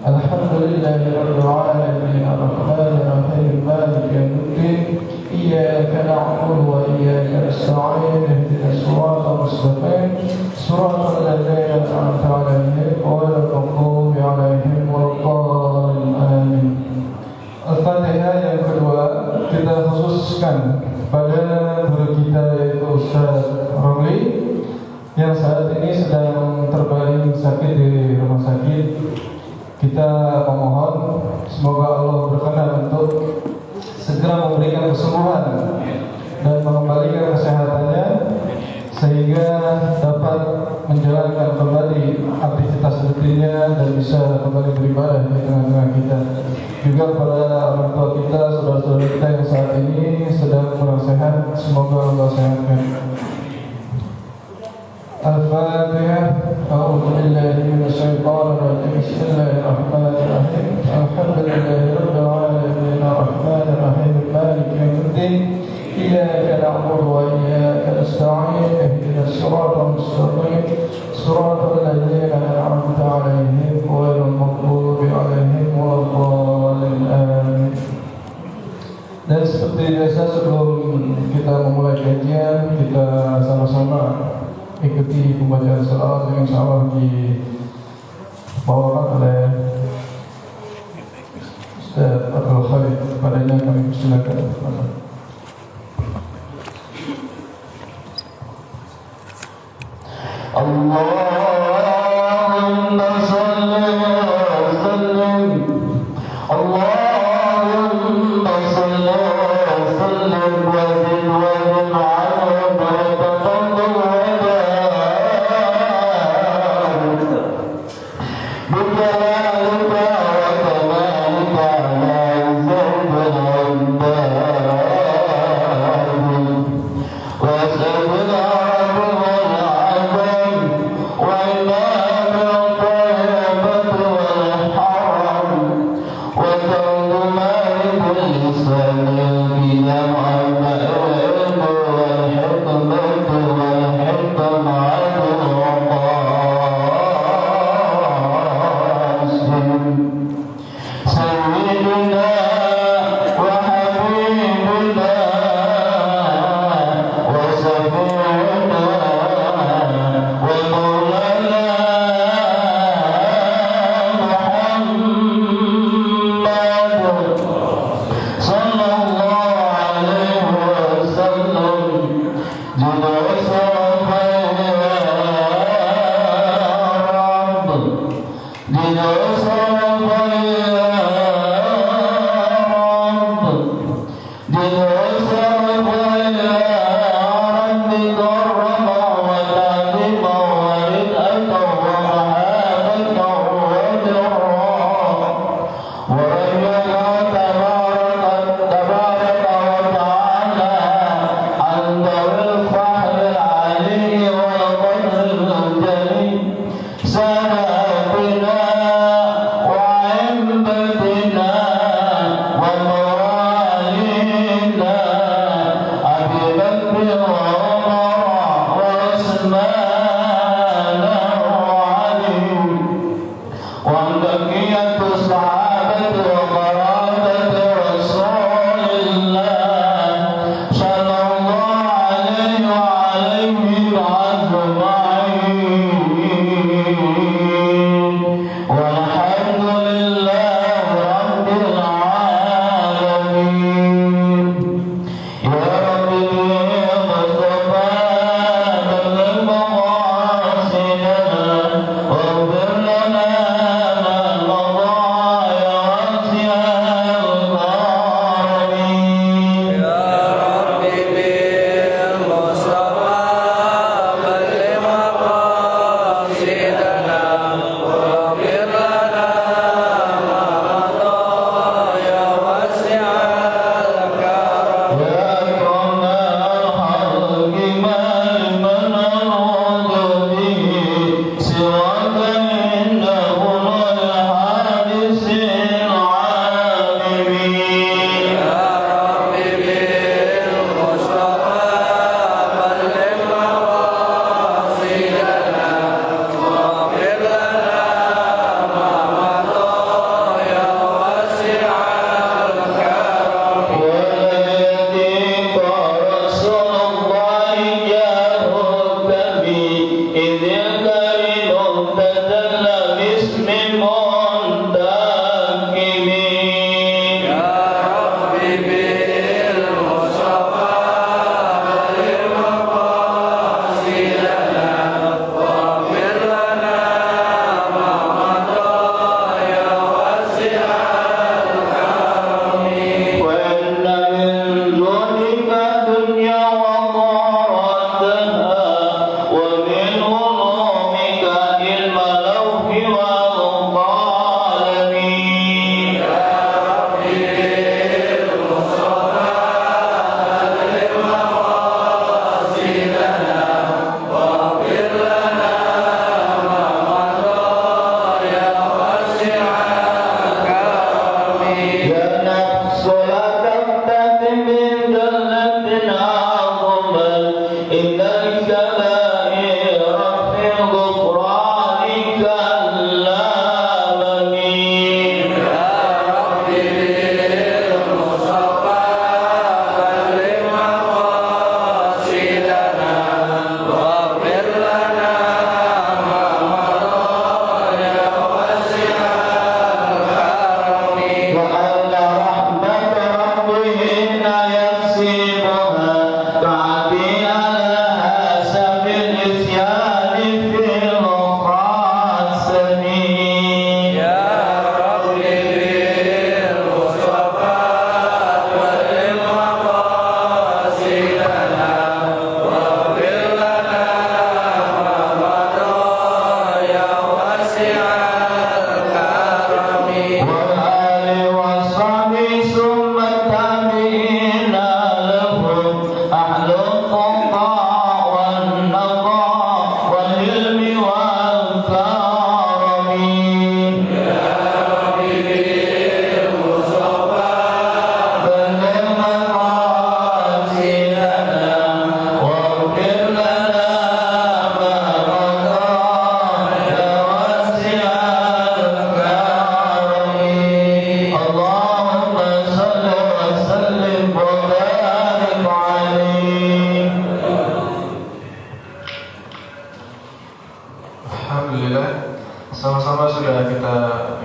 Alhamdulillahi rabbil alamin arrahmanir rahim maliki yaumiddin iyyaka na'budu wa iyyaka nasta'in ihdinas siratal mustaqim siratal ladzina an'amta 'alaihim ghairil maghdubi 'alaihim waladdallin amin. Al-Fatihah yang kedua kita khususkan pada guru kita yaitu Ustaz Romli yang saat ini sedang terbaring sakit di rumah sakit. Kita memohon semoga Allah berkenan untuk segera memberikan kesembuhan dan mengembalikan kesehatannya sehingga dapat menjalankan kembali aktivitas rutinnya dan bisa kembali beribadah di tengah-tengah kita. Juga kepada orang tua kita, saudara-saudara kita yang saat ini sedang kurang sehat, semoga Allah sehatkan. Al-Fatihah. A'udzu billahi minasy syaithanir rajim. Bismillahirrahmanirrahim. Alhamdulillahi rabbil alamin arrahmanir rahim maliki yaumiddin iyyaka na'budu wa iyyaka nasta'in ihdinas siratal mustaqim siratal ladzina an'amta 'alaihim ghairil maghdubi 'alaihim waladdallin amin. Dan seperti biasa sebelum kita memulai kajian, kita sama-sama ikuti pembacaan salawat yang insyaallah dibawakan oleh Ustaz Abdul Khalid. Padanya kami persilakan. Allahumma salli wa sallim Allahumma salli wa sallim wa zid wa zid ala barakatuh wa Allah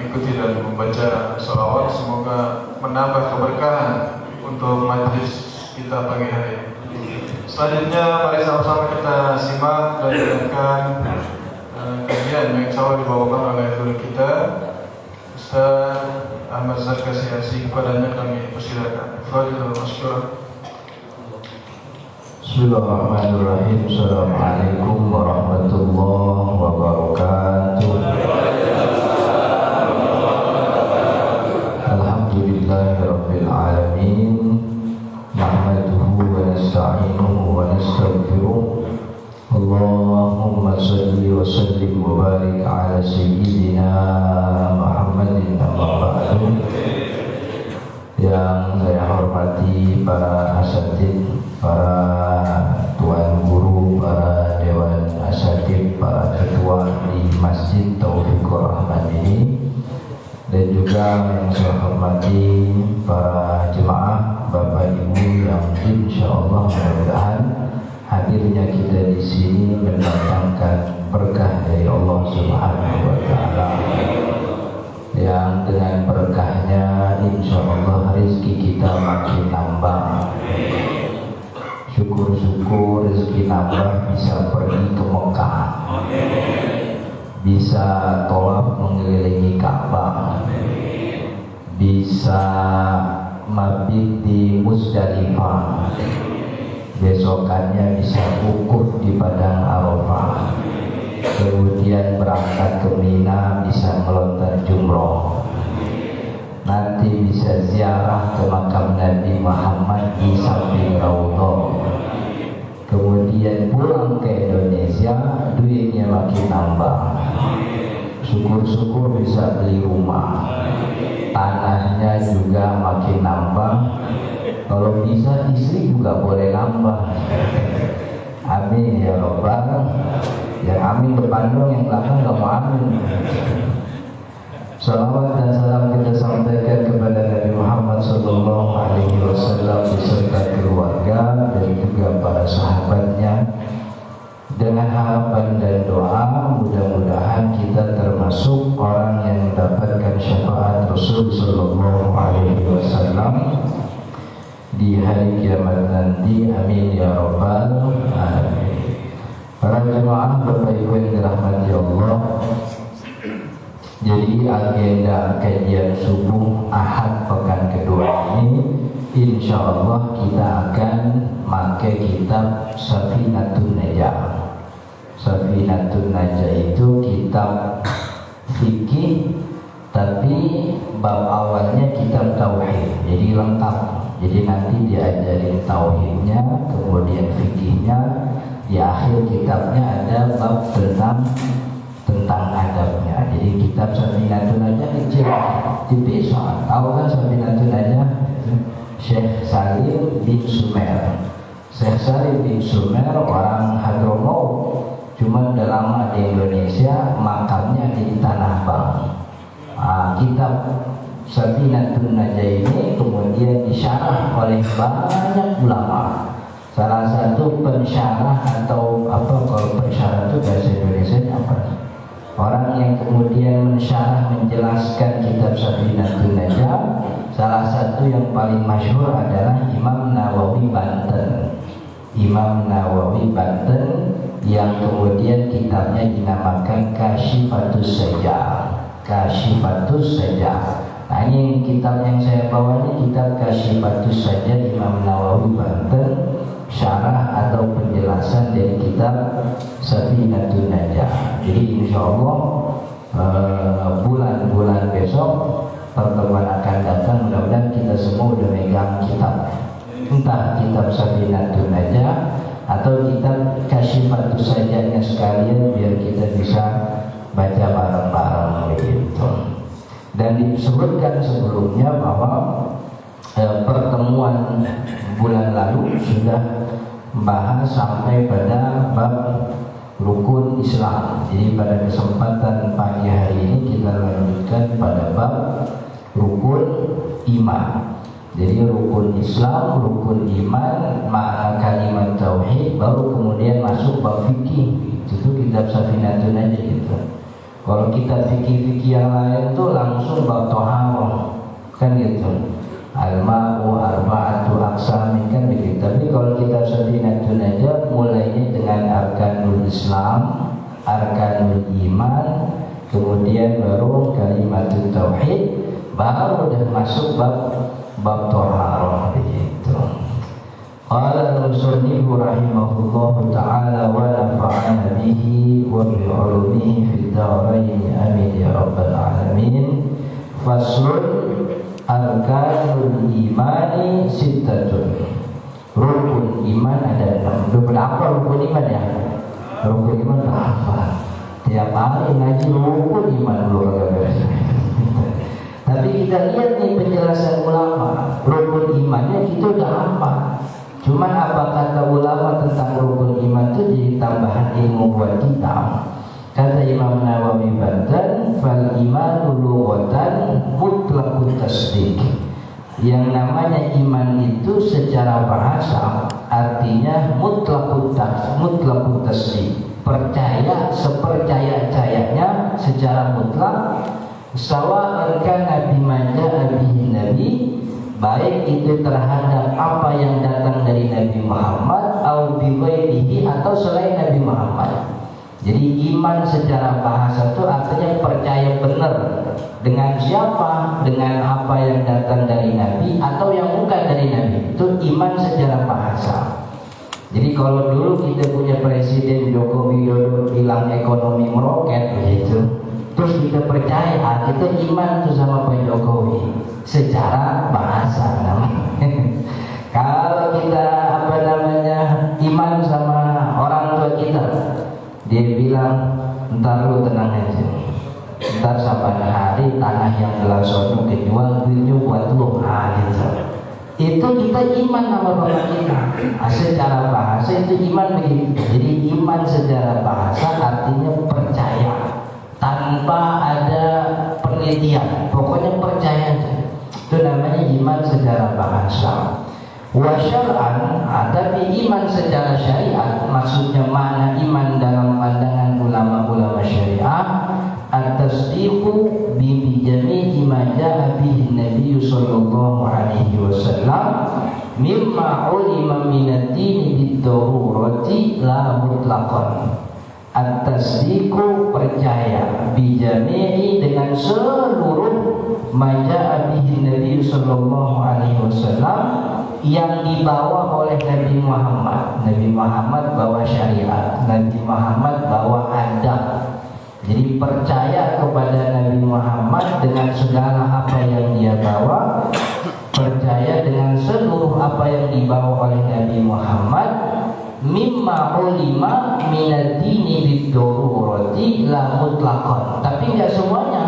ikuti dan membaca sholawat, semoga menambah keberkahan untuk majelis kita pagi hari ini. Selanjutnya mari sama-sama kita simak dan dengarkan kajian yang insya Allah dibawakan oleh guru kita Ustaz Ahmad Zarkasi Yasin. Kepadanya kami persilakan. Fadhil masykur. Bismillahirrahmanirrahim. Assalamualaikum warahmatullahi wabarakatuh. Alhamdulillahirabbil alamin. Nahmaduhu wa nasta'inuhu wa nastaghfiruh. Allahumma shalli wa sallim wa barik ala sayyidina Muhammadin amma ba'du. Yang saya hormati para asatidz, para tuan guru, para dewan asatidz, para ketua di Masjid Taufikur Rahman ini, dan juga yang saya hormati para jemaah, bapak ibu yang insyaallah mudah-mudahan hadirnya kita di sini mendatangkan berkah dari Allah Subhanahu wa taala, yang dengan berkahnya insyaallah rezeki kita makin nambah. Syukur-syukur rezeki nambah bisa pergi ke Mekah, bisa tawaf mengelilingi Ka'bah, bisa mabit di Muzdalifah, besokannya bisa wukuf di Padang Arafah, kemudian berangkat ke Mina, bisa melontar jumroh, nanti bisa ziarah ke makam Nabi Muhammad di samping Raudhah, kemudian pulang ke Indonesia, duitnya makin nambah, syukur-syukur bisa beli rumah, tanahnya juga makin nambah, kalau bisa istri juga boleh nambah. Amin ya Rabbal. Yang amin berpandang, yang belakang gak mau amin. Salawat dan salam kita sampaikan kepada Nabi Muhammad SAW beserta keluarga dan juga para sahabatnya, dengan harapan dan doa mudah-mudahan kita termasuk orang yang mendapatkan syafaat Rasul SAW di hari kiamat nanti. Amin ya Rabbal alamin. Para jemaah Bapak Ibu yang dirahmati Allah, jadi agenda kajian subuh Ahad pekan kedua ini insya Allah kita akan pakai kitab Safinatun Najah. Safinatun Najah itu kitab fikih, tapi bab awalnya kitab tauhid, jadi lengkap. Jadi nanti diajarin tauhidnya, kemudian fikihnya, di akhir kitabnya ada bab tentang adabnya. Jadi kitab Safinatun Najah kecil, tipis soal. Tahu kan Safinatun Najah? Syekh Salim bin Sumer. Syekh Salim bin Sumer orang Hadramaut, cuma udah lama di Indonesia, makamnya di Tanah Abang. Kitab Safinatun Najah ini kemudian disyarah oleh banyak ulama. Salah satu pensyarah atau apa, kalau pensyarah itu bahasa Indonesia apa? Orang yang kemudian mensyarah menjelaskan kitab Safinatun Najah, salah satu yang paling masyhur adalah Imam Nawawi Banten. Imam Nawawi Banten yang kemudian kitabnya dinamakan Kasyifatus Sajjah. Kasyifatus Sajjah. Nah, ini kitab yang saya bawa ini kitab Kasyifatus Sajjah Imam Nawawi Banten, syarah atau penjelasan dari kitab Safinatun Najah. Jadi insya Allah bulan-bulan besok pertemuan akan datang, mudah-mudahan kita semua udah megang kitab, entah kitab Safinatun Najah atau kitab Kasyifatus Sajjahnya sekalian, biar kita bisa baca bareng-bareng begitu. Dan disebutkan sebelumnya bahwa pertemuan bulan lalu sudah membahas sampai pada bab rukun Islam. Jadi pada kesempatan pagi hari ini kita lanjutkan pada bab rukun iman. Jadi rukun Islam, rukun iman, makna kalimat tauhid, baru kemudian masuk bab fikih. Itu kitab Safinatun aja gitu. Kalau kitab fikih-fikih yang lain tuh langsung langsung bab toharoh kan gitu. Al-ma'u arba'atu aqsamin kan begitu. Tapi kalau kita Safinatun Najah mulainya dengan arkanul Islam, arkanul iman, kemudian baru kalimatut tauhid, baru udah masuk bab toharoh begitu. Qala al-musannif rahimahullahu ta'ala wa nafa'ana bihi wa bi 'ulumihi fid dharain amin ya rabbal alamin. Faslun arkanul imani sittatun. Rukun iman ada 6. Berapa rukun iman ya? Rukun iman berapa? Tiap hari ngaji rukun iman dulu kagak. Tapi kita lihat nih penjelasan ulama, rukun imannya kita udah apa? Cuman apa kata ulama tentang rukun iman itu jadi tambahan ilmu buat kita. Kata Imam Nawawi Banten, fal imanu lughatan mutlaqut tasdiq. Yang namanya iman itu secara bahasa artinya mutlaqut tasdiq. Percaya sepercaya-cayanya secara mutlak, sawa'an kana bima ja'a bihi nabi, baik itu terhadap apa yang datang dari Nabi Muhammad atau bighairihi atau selain Nabi Muhammad. Jadi iman secara bahasa itu artinya percaya benar dengan siapa, dengan apa yang datang dari Nabi atau yang bukan dari Nabi. Itu iman secara bahasa. Jadi kalau dulu kita punya Presiden Joko Widodo bilang ekonomi meroket begitu, terus kita percaya, kita iman tuh sama Pak Jokowi secara bahasa namanya. Kalau kita iman sama orang tua kita, dia bilang ntar lu tenang aja, ntar sampai hari tanah yang telah sono kejual duitnya buat lu, gitu. Itu kita iman sama bapak kita. Secara bahasa itu iman begitu. Jadi iman secara bahasa artinya percaya tanpa ada penelitian, pokoknya percaya aja. Itu namanya iman secara bahasa. Wa syar'an, tapi iman secara syariat, maksudnya mana iman dalam pandangan ulama-ulama syariah, at-tasdiqu bi jami'i ma ja'a bihi Nabi sallallahu alaihi wasallam mimma ulima min ad-din bid-darurati la mutlaqan. At-tasdiqu percaya bi jami'i dengan seluruh ma ja'a bihi Nabi sallallahu alaihi wasallam yang dibawa oleh Nabi Muhammad. Nabi Muhammad bawa syariat, Nabi Muhammad bawa adab. Jadi percaya kepada Nabi Muhammad dengan segala apa yang dia bawa, percaya dengan seluruh apa yang dibawa oleh Nabi Muhammad, mimma ulima minad-dini bid-darurati la mutlaqan. Tapi enggak semuanya.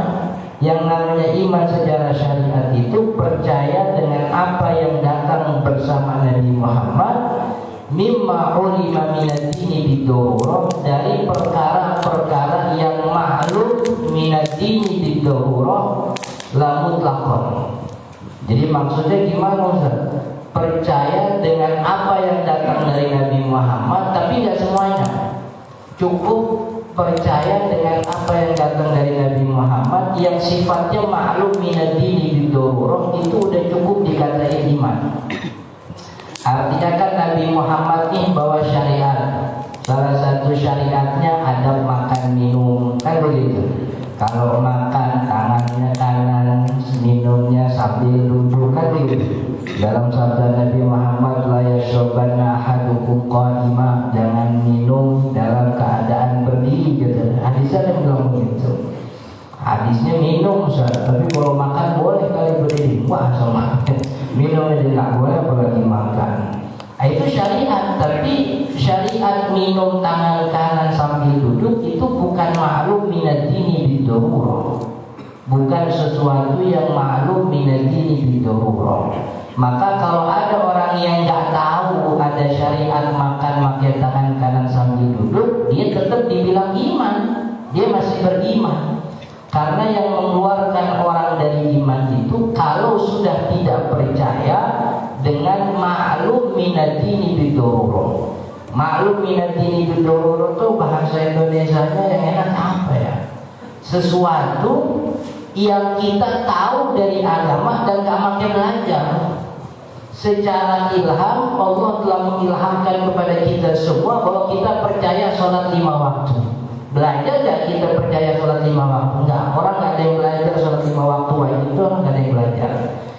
Yang namanya iman secara syariat itu percaya dengan apa yang datang bersama Nabi Muhammad, mimma ulima minad-dini bid-darurah, dari perkara-perkara yang ma'lum minad-dini bid-darurah la mutlaqan. Jadi maksudnya gimana Ustaz? Percaya dengan apa yang datang dari Nabi Muhammad, tapi tidak semuanya. Cukup percaya dengan apa yang datang dari Nabi Muhammad yang sifatnya ma'lum minad-dini bid-darurah, itu udah cukup dikatai iman. Artinya kan Nabi Muhammad ini bawa syariat. Salah satu syariatnya ada makan minum, kan begitu. Kalau makan tangannya kanan, minumnya sambil duduk, kan begitu. Dalam sabda Nabi Muhammad, la yashrabanna ahadukum qa'ima, jangan minum dalam keadaan berdiri gitu. Hadisnya ada bilang begitu. Hadisnya minum Ustaz, tapi kalau makan boleh kali berdiri. Wah, sama minum aja nggak boleh apalagi makan. Itu syariat, tapi syariat minum tangan kanan sambil duduk itu bukan ma'lum minad-dini bid-darurah. Bukan sesuatu yang ma'lum minad-dini bid-darurah. Maka kalau ada orang yang nggak tahu ada syariat makan pakai tangan kanan sambil duduk, dia tetap dibilang iman, dia masih beriman. Karena yang mengeluarkan orang dari iman itu kalau sudah tidak percaya dengan ma'lum minad-dini bid-darurah. Ma'lum minad-dini bid-darurah itu bahasa Indonesianya yang enak apa ya? Sesuatu yang kita tahu dari agama dan gak makin belajar. Secara ilham Allah telah mengilhamkan kepada kita semua bahwa kita percaya sholat 5 waktu. Belajar gak kita percaya sholat 5 waktu? Enggak, orang gak ada yang belajar sholat 5 waktu wajib itu, orang gak ada yang belajar.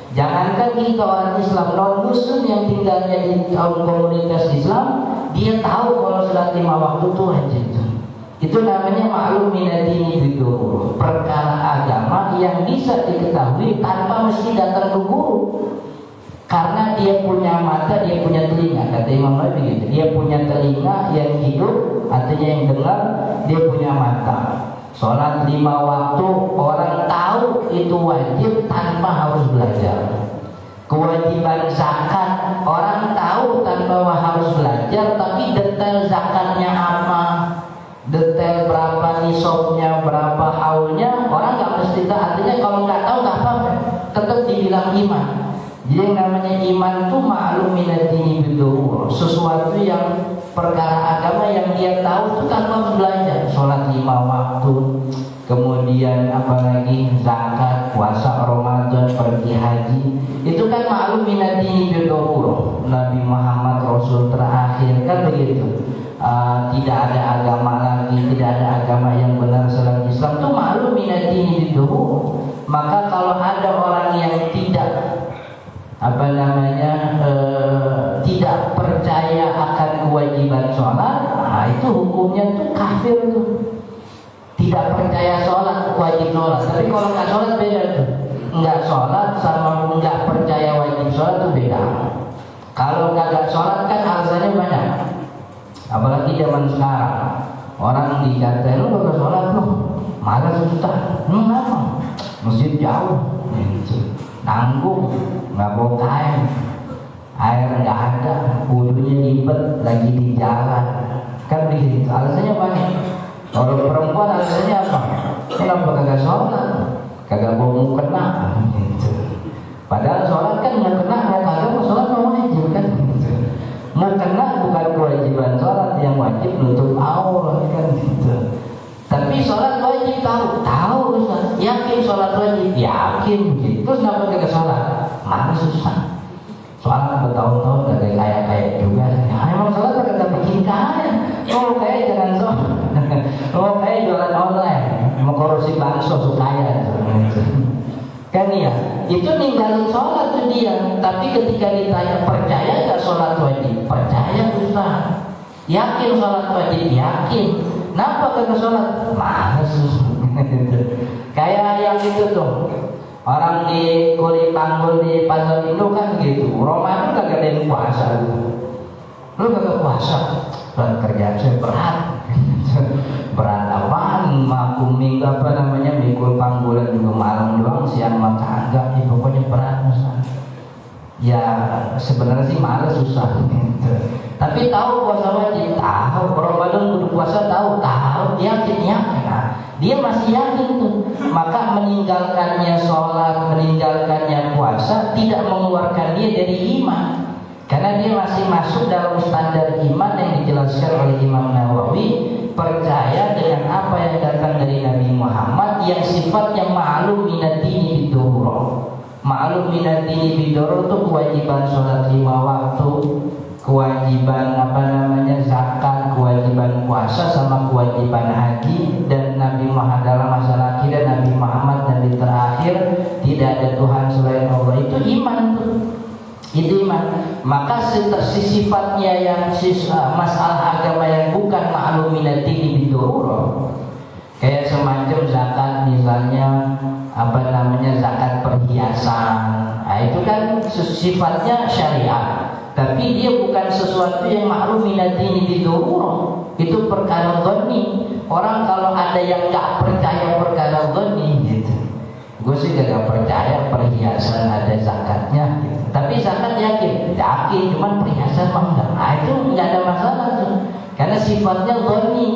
Jangankan kita orang Islam, non Muslim yang tinggalnya di komunitas Islam, dia tahu kalau sholat 5 waktu itu wajib. Itu namanya ma'lum minadini bidur, perkara agama yang bisa diketahui tanpa mesti datang ke guru. Karena dia punya mata, dia punya telinga. Kata Imam Nawawi begitu. Dia punya telinga yang hidup, artinya yang dengar. Dia punya mata. Sholat 5 waktu orang tahu itu wajib tanpa harus belajar. Kewajiban zakat orang tahu tanpa harus belajar, tapi detail zakatnya apa, detail berapa nisabnya, berapa haulnya, orang nggak mesti tahu. Artinya kalau nggak tahu nggak apa-apa, tetap dibilang iman. Jadi yang namanya iman itu ma'lum minadini bidur, sesuatu yang perkara agama yang dia tahu itu tanpa belajar. Sholat 5 waktu, kemudian apalagi zakat, puasa Ramadan, pergi haji, itu kan ma'lum minadini bidur. Nabi Muhammad Rasul terakhir kan begitu. Tidak ada agama lagi, tidak ada agama yang benar selain Islam, itu ma'lum minadini bidur. Maka kalau ada orang yang tidak tidak percaya akan kewajiban sholat, itu hukumnya tuh kafir tuh. Tidak percaya sholat, wajib sholat. Tapi kalau nggak sholat beda tuh. Nggak sholat sama nggak percaya wajib sholat tuh beda. Kalau nggak sholat kan alasannya banyak. Apalagi zaman sekarang, orang dikatain lu nggak sholat lu, malah susah. Kenapa? Masjid jauh, nanggung, nggak bawa kain, air nggak ada, wudhunya ribet, lagi di jalan, kan begitu. Alasannya banyak. Kalau perempuan alasannya apa? Kenapa kagak sholat? Kagak bawa mukena, gitu. Padahal sholat kan mukena, mau kagak mau sholat mau wajib kan? Mukena bukan kewajiban sholat, yang wajib nutup aurat kan gitu. Tapi sholat wajib tahu Ustaz. Yakin sholat wajib? Yakin gitu. Terus kenapa kagak sholat? Mana susah. Sholat bertahun-tahun gak kayak juga. Ya, emang sholat kagak bikin kaya. Oh kaya jangan sholat. Oh kaya jualan online. Mau korupsi bansos kaya. Kan ya, itu ninggalin sholat tuh dia. Tapi ketika ditanya percaya gak sholat wajib? Percaya Ustaz. Yakin sholat wajib? Yakin. Kenapa kagak sholat? Males. Kayak yang itu tuh, orang di Kuli Panggul di Pasar Indo kan gitu. Ramadan kagak ada yang puasa. Lu kagak puasa? Kerjaan saya berat. Berat apaan? Minggu apa namanya? Mikul panggulan juga malam doang, siang maka agak. Ya pokoknya berat Ustaz. Ya sebenarnya sih males susah gitu. Tapi tahu puasa wajib, tahu Ramadan kudu puasa, tahu yakin. Nah, dia masih yakin tuh. Maka meninggalkannya sholat, meninggalkannya puasa tidak mengeluarkan dia dari iman, karena dia masih masuk dalam standar iman yang dijelaskan oleh Imam Nawawi. Percaya dengan apa yang datang dari Nabi Muhammad yang sifatnya ma'lum minadini bidur. Ma'lum minadini bidur itu kewajiban sholat 5 waktu, kewajiban zakat, kewajiban puasa, sama kewajiban haji. Dan Nabi Muhammad dalam masalah akidah, Nabi Muhammad Nabi terakhir, tidak ada Tuhan selain Allah. Itu iman tuh. Itu iman. Maka sifatnya yang masalah agama yang bukan ma'lum minadini bidur, kayak semacam zakat misalnya zakat perhiasan. Nah, itu kan sifatnya syariat. Tapi dia bukan sesuatu yang ma'lum minadini bidur. Itu perkara dhani. Orang kalau ada yang gak percaya perkara dhani gitu. Gue sih gak percaya perhiasan ada zakatnya gitu. Tapi zakat yakin, cuman perhiasan mah enggak. Nah, itu enggak ada masalah tuh. Karena sifatnya dhani.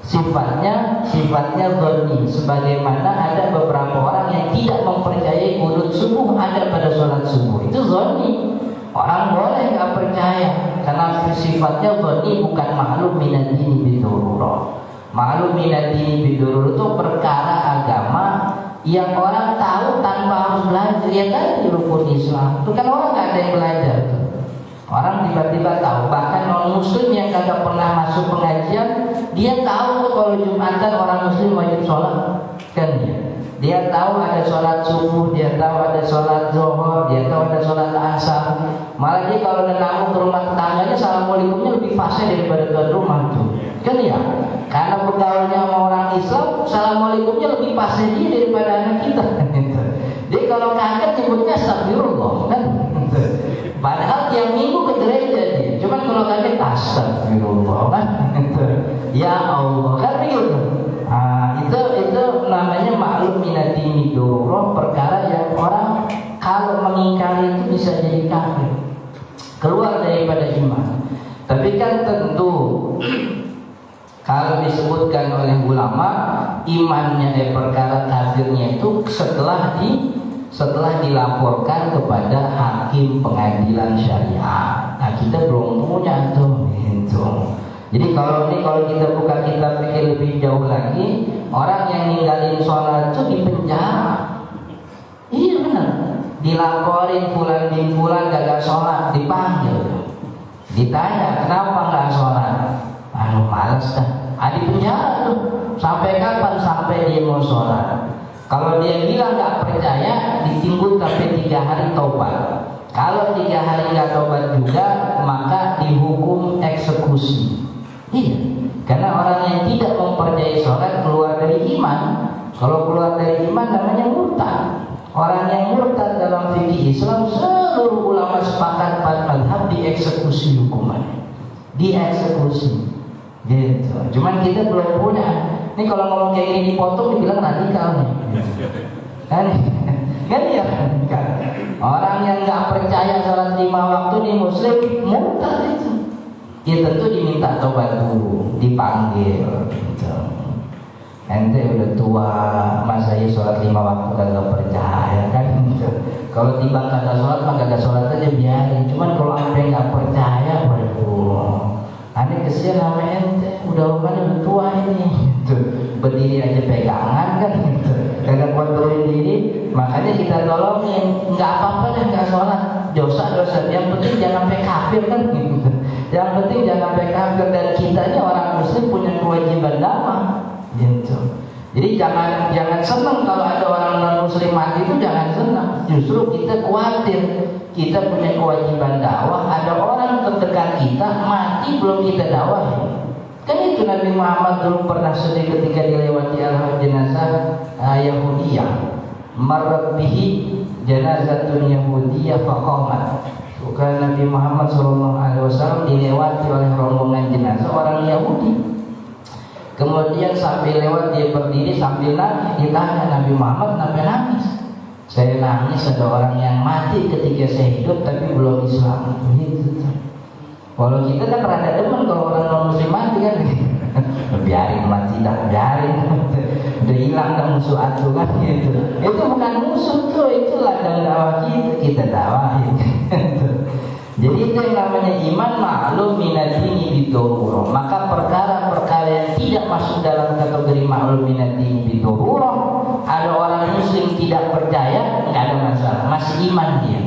Sifatnya dhani. Sebagaimana ada beberapa orang yang tidak mempercayai qunut subuh ada pada sholat subuh. Itu dhani. Orang boleh nggak percaya karena sifatnya dhani, bukan ma'lum minadini bidur. Ma'lum minadini bidur itu perkara agama yang orang tahu tanpa harus belajar. Ya kan di rukun Islam itu kan orang nggak ada yang belajar tuh. Orang tiba-tiba tahu, bahkan non muslim yang kagak pernah masuk pengajian, dia tahu tuh kalau Jumatan orang muslim wajib sholat kan ya. Dia tahu ada sholat subuh, dia tahu ada sholat zuhur, dia tahu ada sholat asar. Malah dia kalau namu ke rumah tetangganya, assalamualaikumnya lebih fasih daripada tuan rumah tuh, kan ya? Karena bergaulnya sama orang Islam, assalamualaikumnya lebih fasih dia daripada anak kita. Jadi kalau kaget nyebutnya astagfirullah, kan? Padahal tiap minggu ke gereja dia, cuman kalau kaget astagfirullah, kan? Ya Allah, kan begitu. Itu namanya maklum minadini doro, perkara yang orang kalau mengingkari itu bisa jadi kafir, keluar daripada iman. Tapi kan tentu kalau disebutkan oleh ulama imannya perkara kafirnya itu setelah dilaporkan kepada hakim pengadilan syariat. Nah kita belum punya tuh gitu. Jadi kalau kita buka kitab fikih lebih jauh lagi, orang yang ninggalin sholat itu dipenjara. Iya benar. Dilaporin fulan bin fulan gagal sholat, dipanggil, ditanya kenapa nggak sholat. Malas dah. Dipenjara tuh. Sampai kapan? Sampai dia mau sholat. Kalau dia bilang nggak percaya, ditimbun sampai 3 hari taubat. Kalau 3 hari nggak taubat juga, maka dihukum eksekusi. Iya, karena orang yang tidak mempercayai sholat keluar dari iman. Kalau keluar dari iman namanya murtad. Orang yang murtad dalam fikih Islam seluruh ulama sepakat pada mazhab dieksekusi hukumannya, dieksekusi. Gitu. Cuman kita belum punya. Ini kalau ngomong kayak gini dipotong dibilang radikal nih. Kan ya kan. Orang yang nggak percaya sholat 5 waktu di muslim murtad itu. Ya tentu diminta tobat dulu, dipanggil gitu. Ente udah tua, masa ya sholat 5 waktu kagak percaya kan gitu. Kalau tiba kagak sholat mah kagak sholat aja biarin. Cuman kalau ente nggak percaya, waduh, ane kesian sama ente, udah tua ini gitu. Berdiri aja pegangan kan gitu, kagak kontrolin diri. Makanya kita tolongin, nggak apa-apa deh nggak sholat, dosa-dosa. Yang penting jangan sampai kafir kan gitu. Yang penting jangan sampai kafir, dan kita ini orang muslim punya kewajiban dakwah gitu. Jadi jangan senang kalau ada orang non muslim mati, itu jangan senang. Justru kita khawatir, kita punya kewajiban dakwah. Ada orang terdekat kita mati belum kita dakwahin. Kan itu Nabi Muhammad dulu pernah sedih ketika dilewati jenazah Yahudiyah. Marrat bihi janazatun Yahudiyah faqamat. Bukan Nabi Muhammad SAW dilewati oleh rombongan jenazah orang Yahudi. Kemudian sambil lewat dia berdiri sambil nangis. Ditanya Nabi Muhammad, kenapa nangis? Saya nangis ada orang yang mati ketika saya hidup tapi belum Islam. Gitu. Kalau kita kan rada demen kalau orang non muslim mati kan. Biarin mati dah, biarin. Udah hilang kan musuh atu kan gitu. Itu bukan musuh tuh, itu ladang dakwah kita dakwahin. Jadi itu yang namanya iman maklum minadini bidururah. Maka perkara-perkara yang tidak masuk dalam kategori maklum minadini bidururah, ada orang muslim tidak percaya, nggak ada masalah, masih iman dia.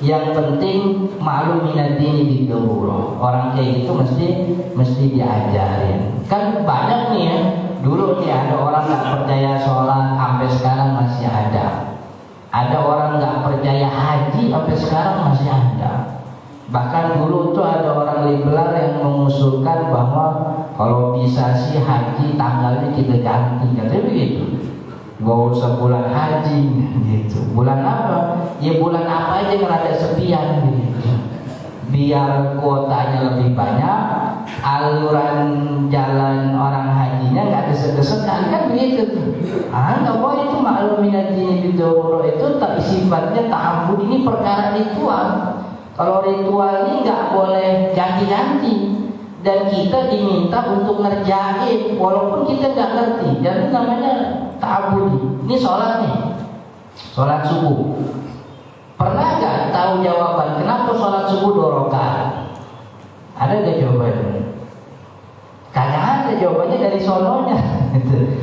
Yang penting maklum minadini bidururah. Orang kayak gitu mesti diajarin. Kan banyak nih ya. Dulu nih ada orang nggak percaya sholat, sampai sekarang masih ada. Ada orang nggak percaya haji, sampai sekarang masih ada. Bahkan dulu tuh ada orang liberal yang mengusulkan bahwa kalau bisa sih haji tanggalnya kita ganti, katanya begitu. Gak usah bulan haji gitu. Bulan apa? Ya bulan apa aja yang rada sepian gitu. Biar kuotanya lebih banyak, aluran jalan orang hajinya nggak desek-desekan kan begitu. Nggak boleh itu maklumin haji itu tapi sifatnya ta'abbud, ini perkara ritual. Kalau ritual ini nggak boleh ganti-ganti, dan kita diminta untuk ngerjain walaupun kita nggak ngerti. Jadi namanya ta'abbudi. Ini sholat nih, sholat subuh. Pernah nggak tahu jawaban kenapa sholat subuh 2 rakaat? Ada nggak jawabannya? Kagak ada jawabannya dari sononya.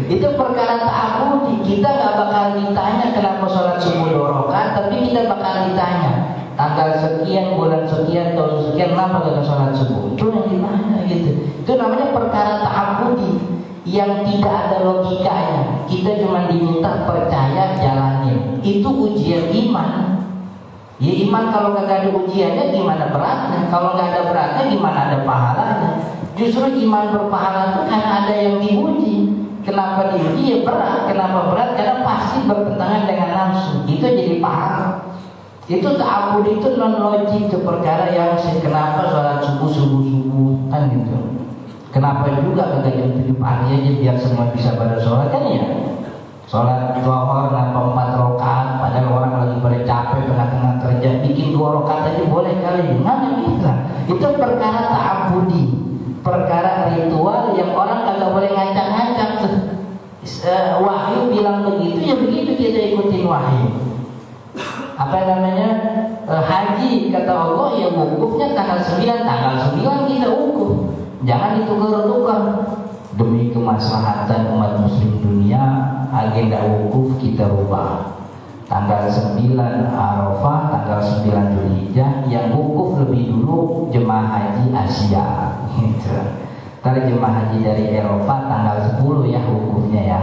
Itu perkara ta'abudi. Kita nggak bakal ditanya kenapa sholat subuh 2 rakaat, tapi kita bakal ditanya tanggal sekian, bulan sekian, tahun sekian, kenapa kita sholat subuh? Itu yang ditanya gitu. Itu namanya perkara ta'abudi yang tidak ada logikanya. Kita cuma diminta percaya, jalanin. Itu ujian iman. Ya iman kalau nggak ada ujiannya gimana beratnya? Kalau nggak ada beratnya gimana ada pahalanya? Justru iman berpahala itu karena ada yang diuji. Kenapa diuji? Ya berat. Kenapa berat? Karena pasti bertentangan dengan nafsu. Itu jadi pahala. Itu ta'abud, itu non logik, itu perkara yang kenapa sholat subuh kan gitu. Kenapa juga kagak jam 7 pagi aja biar semua bisa pada sholat kan ya? Sholat zuhur nambah 4 rakaat, padahal orang lagi pada capek tengah-tengah kerja, bikin 2 rakaat aja boleh kali, mana bisa? Itu perkara ta'abudi, perkara ritual yang orang kagak boleh ngacak-ngacak. Wahyu bilang begitu, ya begitu kita ikutin wahyu. Apa namanya? Haji kata Allah ya wukufnya tanggal 9 kita wukuf. Jangan ditukar-tukar. Demi kemaslahatan umat muslim dunia, agenda wukuf kita rubah. Tanggal 9 Arafah, tanggal 9 Dzulhijjah, yang wukuf lebih dulu jemaah haji Asia. Gitu. Ntar jemaah haji dari Eropa tanggal 10 ya wukufnya ya.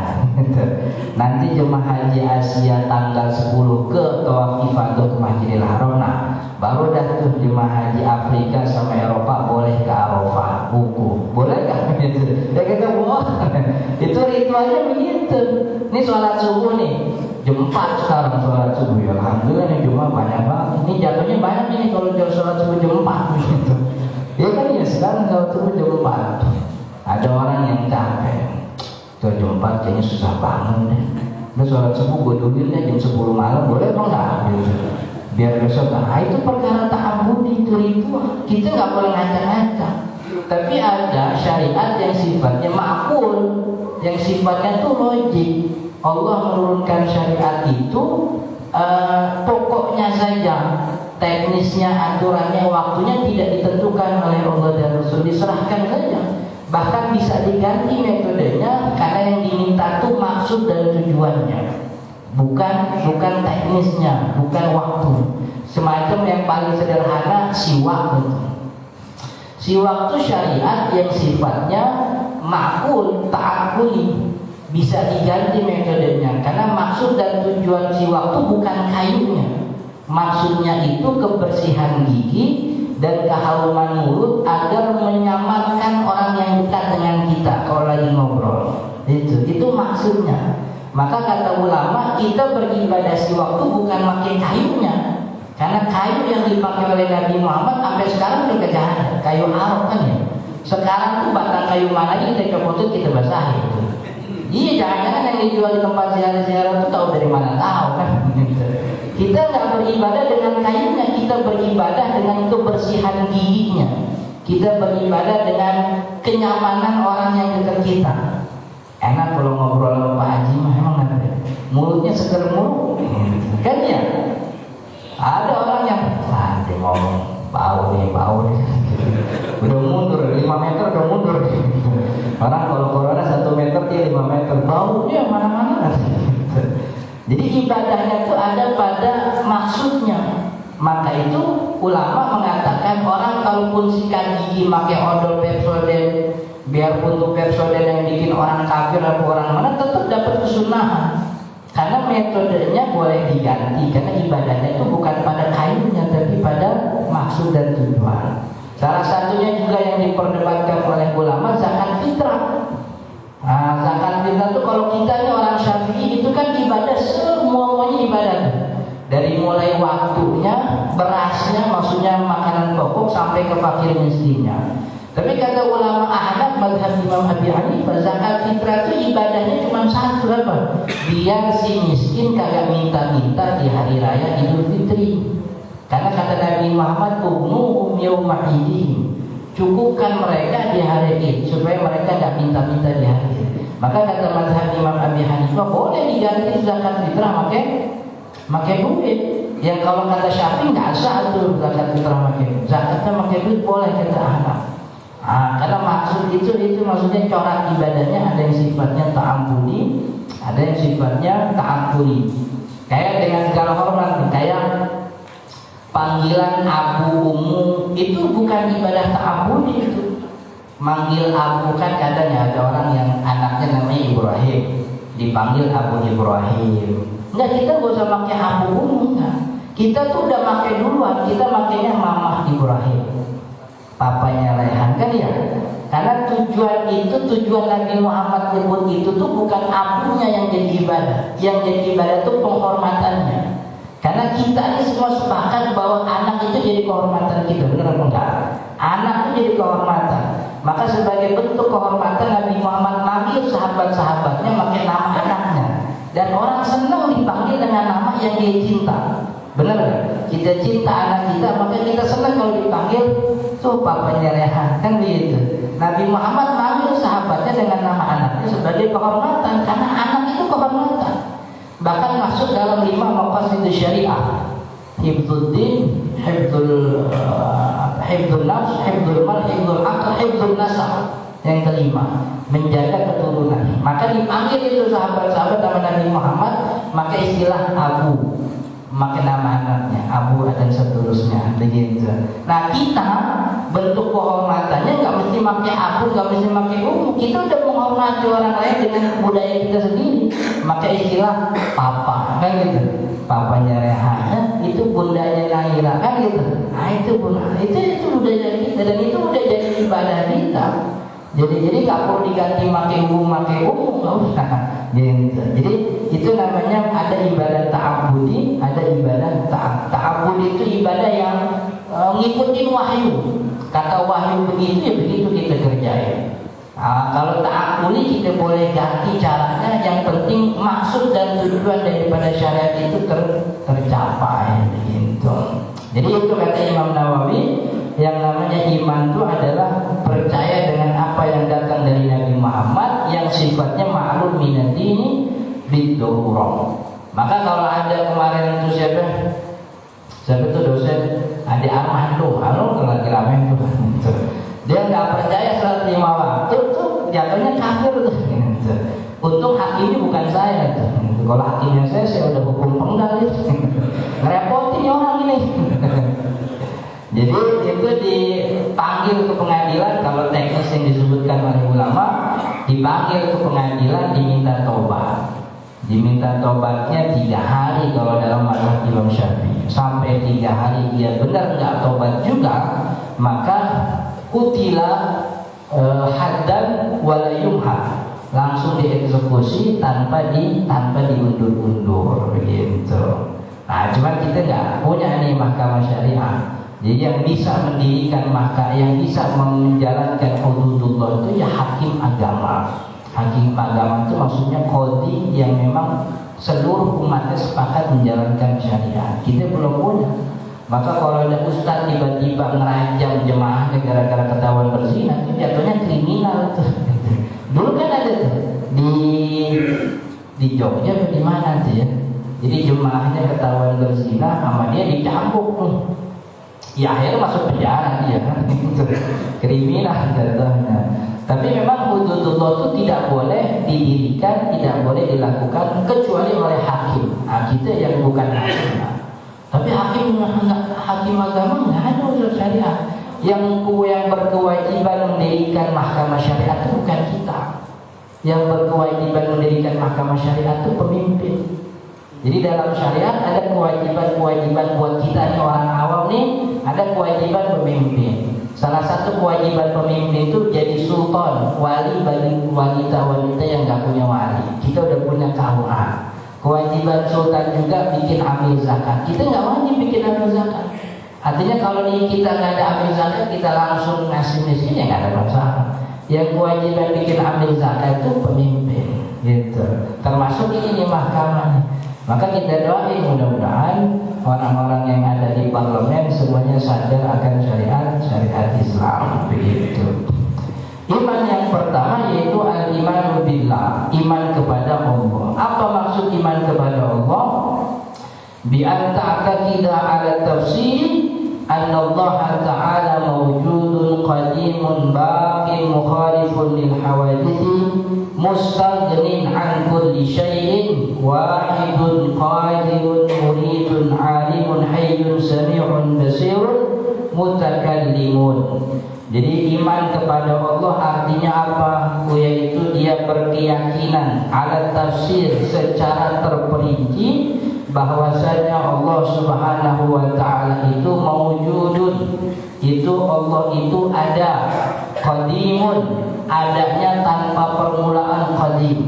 Nanti jemaah haji Asia tanggal 10 ke tawaf ifadah ke Masjidil Haram. Nah, baru dah tuh jemaah haji Afrika sama Eropa boleh ke Arafah wukuf. Boleh gak? Gitu. Ya kita boleh. Itu ritualnya begitu. Ini sholat subuh nih. Jam 4 sekarang sholat subuh ya. Alhamdulillah nih jemaah banyak banget. Ini jatuhnya banyak ini kalau sholat subuh jam 4 gitu. Ya kan ya sekarang kalau subuh jam 4 ada orang yang capek. Tuh jam 4 kayaknya susah bangun deh. Udah sholat subuh gue duluin deh jam 10 malam boleh apa enggak? Biar besok kan. Nah, itu perkara ta'abudi, itu ritual. Kita nggak boleh ngacak-ngacak. Tapi ada syariat yang sifatnya ma'qul, yang sifatnya tuh logik. Allah menurunkan syariat itu pokoknya saja, teknisnya, aturannya, waktunya tidak ditentukan oleh Allah dan Rasul, diserahkan saja. Bahkan bisa diganti metodenya karena yang diminta itu maksud dan tujuannya, bukan teknisnya, bukan waktu. Semacam yang paling sederhana siwak. Siwak itu syariat yang sifatnya ma'qul, ta'akkuli, bisa diganti metodenya karena maksud dan tujuan siwak itu bukan kayunya. Maksudnya itu kebersihan gigi dan kehaluman mulut agar menyamarkan orang yang dekat dengan kita kalau lagi ngobrol. Itu maksudnya. Maka kata ulama, kita beribadah siwak itu bukan pakai kayunya, karena kayu yang dipakai oleh Nabi Muhammad sampai sekarang udah kejahat, kayu arok kan ya. Sekarang tuh batang kayu mana aja kita copot kita basahin. Iya, jangan-jangan yang dijual di tempat ziarah-ziarah itu tahu dari mana tahu kan? Kita nggak beribadah dengan kayunya, kita beribadah dengan kebersihan giginya. Kita beribadah dengan kenyamanan orang yang dekat kita. Enak kalau ngobrol sama Pak Haji mah emang ada. Mulutnya seger mulu, kan ya? Ada orang yang dia ngomong bau nih. Udah mundur 5 meter udah mundur. Orang kalau corona 1 meter dia 5 meter baunya mana-mana. Jadi ibadahnya itu ada pada maksudnya. Maka itu ulama mengatakan orang kalaupun sikat gigi pakai odol Pepsodent, biarpun tuh Pepsodent yang bikin orang kafir atau orang mana tetap dapat kesunahan. Karena metodenya boleh diganti karena ibadahnya itu bukan pada kayunya tapi pada maksud dan tujuan. Salah satunya juga yang diperdebatkan oleh ulama zakat fitrah. Nah, zakat fitrah itu kalau kita ini orang Syafi'i itu kan ibadah semuanya ibadah. Dari mulai waktunya, berasnya, maksudnya makanan pokok sampai ke fakir miskinnya. Tapi kata ulama Ahnaf mazhab Imam Abi Hanifah, zakat fitrah itu ibadahnya cuma satu apa? Biar si miskin kagak minta-minta di hari raya Idul Fitri. Karena kata Nabi Muhammad, "Ubnuhum yauma idihim." Cukupkan mereka di hari Id supaya mereka tidak minta-minta di hari Id. Maka kata mazhab Imam Abi Hanifah boleh diganti zakat fitrah pakai duit. Yang kalau kata Syafi'i nggak sah tuh zakat fitrah pakai. Zakatnya pakai duit boleh kata Ahnaf. Karena maksud itu maksudnya corak ibadahnya ada yang sifatnya ta'abbudi, ada yang sifatnya ta'abbudi. Kayak dengan segala hormat, kayak panggilan Abu Ummu itu bukan ibadah ta'abbudi itu. Manggil Abu kan kadang ya ada orang yang anaknya namanya Ibrahim, dipanggil Abu Ibrahim. Enggak, kita gak usah pakai Abu Ummu, enggak. Kita tuh udah pakai duluan, kita makainya Mamah Ibrahim, papanya Raihan kan ya. Karena tujuan Nabi Muhammad nyebut itu tuh bukan abunya yang jadi ibadah. Yang jadi ibadah itu penghormatannya. Karena kita ini semua sepakat bahwa anak itu jadi kehormatan kita, benar apa enggak? Anak itu jadi kehormatan. Maka sebagai bentuk kehormatan Nabi Muhammad manggil sahabat-sahabatnya pakai nama anaknya. Dan orang senang dipanggil dengan nama yang dia cinta. Benar kan? Kita cinta anak kita, maka kita senang kalau dipanggil tuh papanya Rehan, kan begitu. Nabi Muhammad manggil sahabatnya dengan nama anaknya sebagai kehormatan, karena anak itu kehormatan. Bahkan masuk dalam 5 maqasid syariah: hifdzuddin, hifdzul nafs, hifdzul mal, hifdzul aql, hifdzul nasab. Yang kelima, menjaga keturunan. Maka dipanggil itu sahabat-sahabat nama Nabi Muhammad, maka istilah Abu, maka nama anaknya Abu dan seterusnya begitu. Nah, kita bentuk kehormatannya nggak mesti pakai Abu, nggak mesti pakai Ummu. Kita udah menghormati orang lain dengan budaya kita sendiri, maka istilah Papa kan gitu. Papanya Rehan itu bundanya Naila kan gitu. Nah, itu budaya kita dan itu udah jadi ibadah kita. Jadi nggak perlu diganti pakai Ummu nggak usah. Jadi itu namanya ada ibadah ta'abbudi, ada ibadah ta'abbudi itu ibadah yang ngikutin wahyu. Kata wahyu begitu ya begitu kita kerjain. Kalau ta'abbudi kita boleh ganti caranya, yang penting maksud dan tujuan daripada syariat itu tercapai begitu. Jadi itu kata Imam Nawawi, yang namanya iman itu adalah percaya dengan apa yang datang dari Nabi Muhammad yang sifatnya ma'lum minad-dini bid-darurah. Maka kalau ada kemarin itu siapa itu dosen Adi Arman tuh, halo lagi rame tuh. Dia nggak percaya salat 5 waktu tuh jatuhnya kafir tuh. Untung hakimnya bukan saya tuh. Kalau hakimnya saya udah hukum penggal itu. Ngerepotin orang ini. Jadi itu dipanggil ke pengadilan, kalau teknis yang disebutkan oleh ulama, dipanggil ke pengadilan, diminta tobat. Diminta tobatnya 3 hari kalau dalam mazhab Imam Syafi'i. Sampai 3 hari dia benar nggak tobat juga, maka kutila haddan wala yumha, langsung dieksekusi tanpa diundur-undur begitu. Nah, cuman kita nggak punya nih mahkamah syariah. Jadi yang bisa mendirikan yang bisa menjalankan hududullah itu ya hakim agama. Hakim agama itu maksudnya qadhi yang memang seluruh umatnya sepakat menjalankan syariat. Kita belum punya. Maka kalau ada ustaz tiba-tiba ngerajam jemaahnya gara-gara ketahuan berzina, itu jatuhnya kriminal tuh. Dulu kan ada tuh di Jogja atau di mana tuh ya. Jadi jemaahnya ketahuan berzina, sama dia dicambuk tuh. Ya akhirnya masuk penjara dia kan, kriminal jatuhnya. Tapi memang hududullah itu tidak boleh didirikan, tidak boleh dilakukan kecuali oleh hakim. Nah, kita yang bukan hakim. Tapi hakim agama nggak ada unsur syariat. Yang berkewajiban mendirikan mahkamah syariat itu bukan kita. Yang berkewajiban mendirikan mahkamah syariat itu pemimpin. Jadi dalam syariat ada kewajiban-kewajiban buat kita nih orang awam nih, ada kewajiban pemimpin. Salah satu kewajiban pemimpin itu jadi sultan, wali bagi wanita-wanita yang nggak punya wali. Kita udah punya KUA. Kewajiban sultan juga bikin amil zakat. Kita nggak wajib bikin amil zakat. Artinya kalau kita nggak ada amil zakat, kita langsung ngasih miskin ya nggak ada masalah. Yang kewajiban bikin amil zakat itu pemimpin, gitu. Termasuk ini mahkamah. Maka kita doain mudah-mudahan orang-orang yang ada di parlemen semuanya sadar akan syariat Islam begitu. Iman yang pertama yaitu al-imanu billah, iman kepada Allah. Apa maksud iman kepada Allah? Bi an ta'taqida ala tafsir anna Allah ta'ala mawjudun qadimun baqin mukhalifun lil hawaditsi mustaghnin an kulli syai'in wahidun qadirun muridun alimun hayyun sami'un basirun mutakallimun. Jadi iman kepada Allah artinya apa? Yaitu dia berkeyakinan ala tafsir secara terperinci bahwasanya Allah Subhanahu wa taala itu mawjudun, itu Allah itu ada, qadimun, adanya tanpa permulaan qadim,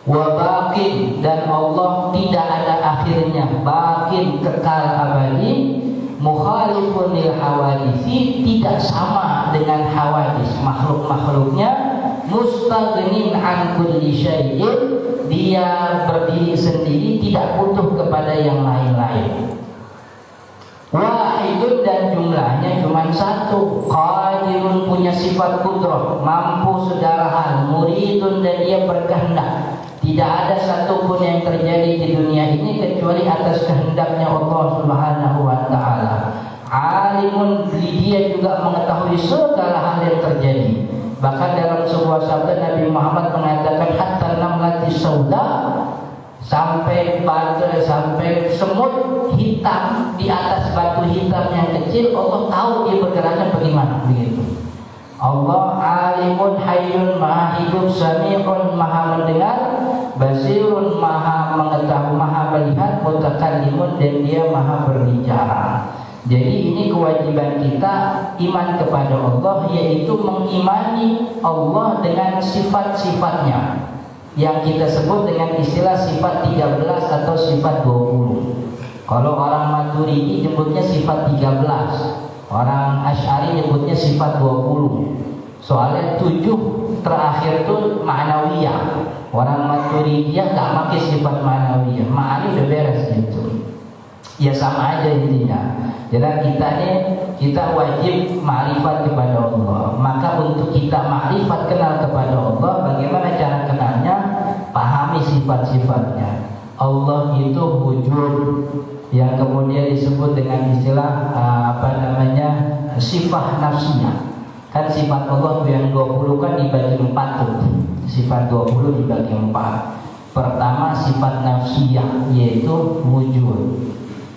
wa baqin, dan Allah tidak ada akhirnya, baqin, kekal abadi, mukhalifun lil hawadisi, tidak sama dengan hawadis makhluk-makhluknya, mustaghnin an kulli syai'in, dia berdiri sendiri, tidak butuh kepada yang lain-lain. Wahidun, dan jumlahnya cuma satu. Qadirun, punya sifat kudrah, mampu segala hal. Muridun, dan dia berkehendak. Tidak ada satupun yang terjadi di dunia ini kecuali atas kehendaknya Allah Subhanahu wa taala. Alimun, dia juga mengetahui segala hal yang terjadi. Bahkan dalam sebuah sabda Nabi Muhammad mengatakan hatta namlati sauda, sampai semut hitam di atas batu hitam yang kecil, Allah tahu dia bergeraknya bagaimana, begitu. Allah alimun hayyun, maha hidup, sami'un, maha mendengar, basirun, maha mengetahui, maha melihat, mutakallimun, dan dia maha berbicara. Jadi ini kewajiban kita, iman kepada Allah, yaitu mengimani Allah dengan sifat-sifatnya yang kita sebut dengan istilah sifat 13 atau sifat 20. Kalau orang Maturidi nyebutnya sifat 13, orang Asy'ari nyebutnya sifat 20. Soalnya 7 terakhir itu ma'nawiyah. Orang Maturidiyah gak pakai sifat ma'nawiyah, ma'ani udah beres gitu. Ya sama aja intinya. Jadi kita wajib ma'rifat kepada Allah. Maka untuk kita ma'rifat, kenal kepada Allah, bagaimana cara kenalnya? Pahami sifat-sifatnya. Allah itu wujud, yang kemudian disebut dengan istilah sifat nafsiyah. Kan sifat Allah yang 20 kan dibagi 4 tuh. Sifat 20 dibagi 4. Pertama sifat nafsiyah, yaitu wujud.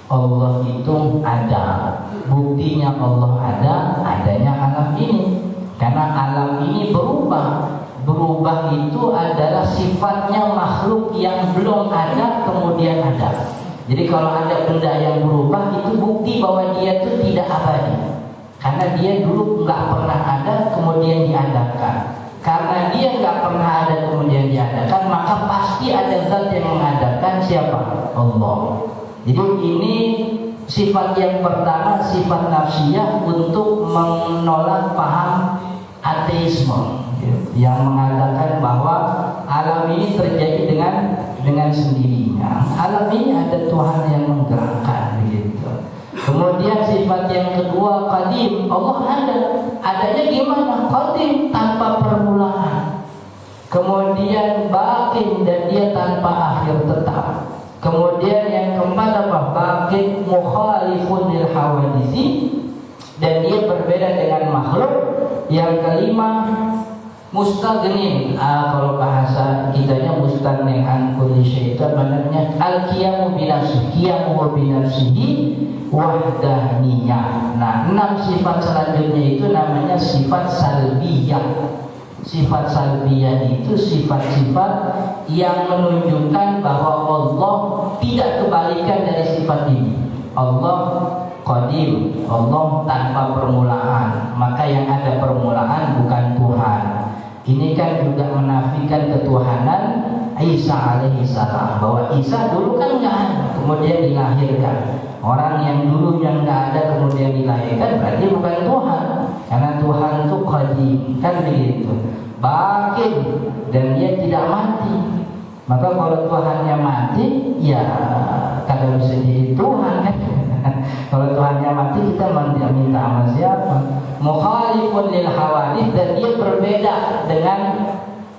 Allah itu ada. Buktinya Allah ada, adanya alam ini. Karena alam ini berubah. Berubah itu adalah sifatnya makhluk yang belum ada kemudian ada. Jadi kalau ada benda yang berubah, itu bukti bahwa dia itu tidak abadi. Karena dia dulu nggak pernah ada kemudian diadakan. Karena dia nggak pernah ada kemudian diadakan, maka pasti ada zat yang mengadakan. Siapa? Allah. Jadi ini sifat yang pertama, sifat nafsiyah, untuk menolak paham ateisme yang mengatakan bahwa alam ini terjadi dengan sendirinya. Alam ini ada Tuhan yang menggerakkan, begitu. Kemudian sifat yang kedua, qadim. Allah ada. Adanya gimana? Qadim, tanpa permulaan. Kemudian baqin, dan dia tanpa akhir tetap. Kemudian yang keempat apa? Baqin mukhalifun lil hawadisi, dan dia berbeda dengan makhluk. Yang kelima mustaghnin. Kalau bahasa kitanya mustaghnin an kulli syai', itu maknanya al-qiyamu bi nafsihi, qiyamu bi nafsihi wahdaniyah. Nah, 6 sifat selanjutnya itu namanya sifat salbiyah. Sifat salbiyah itu sifat-sifat yang menunjukkan bahwa Allah tidak kebalikan dari sifat ini. Allah qadim, Allah tanpa permulaan, maka yang ada permulaan bukan Tuhan. Ini kan juga menafikan ketuhanan Isa alaihi salam, bahwa Isa dulu kan nggak ada, kemudian dilahirkan. Orang yang dulu yang nggak ada kemudian dilahirkan berarti bukan Tuhan, karena Tuhan itu qadim, kan begitu. Baqin, dan dia tidak mati. Maka kalau Tuhannya mati, ya kada bisa jadi Tuhan kan. Kalau Tuhannya mati, kita minta sama siapa? Mukhalifun lil hawadis, dan dia berbeda dengan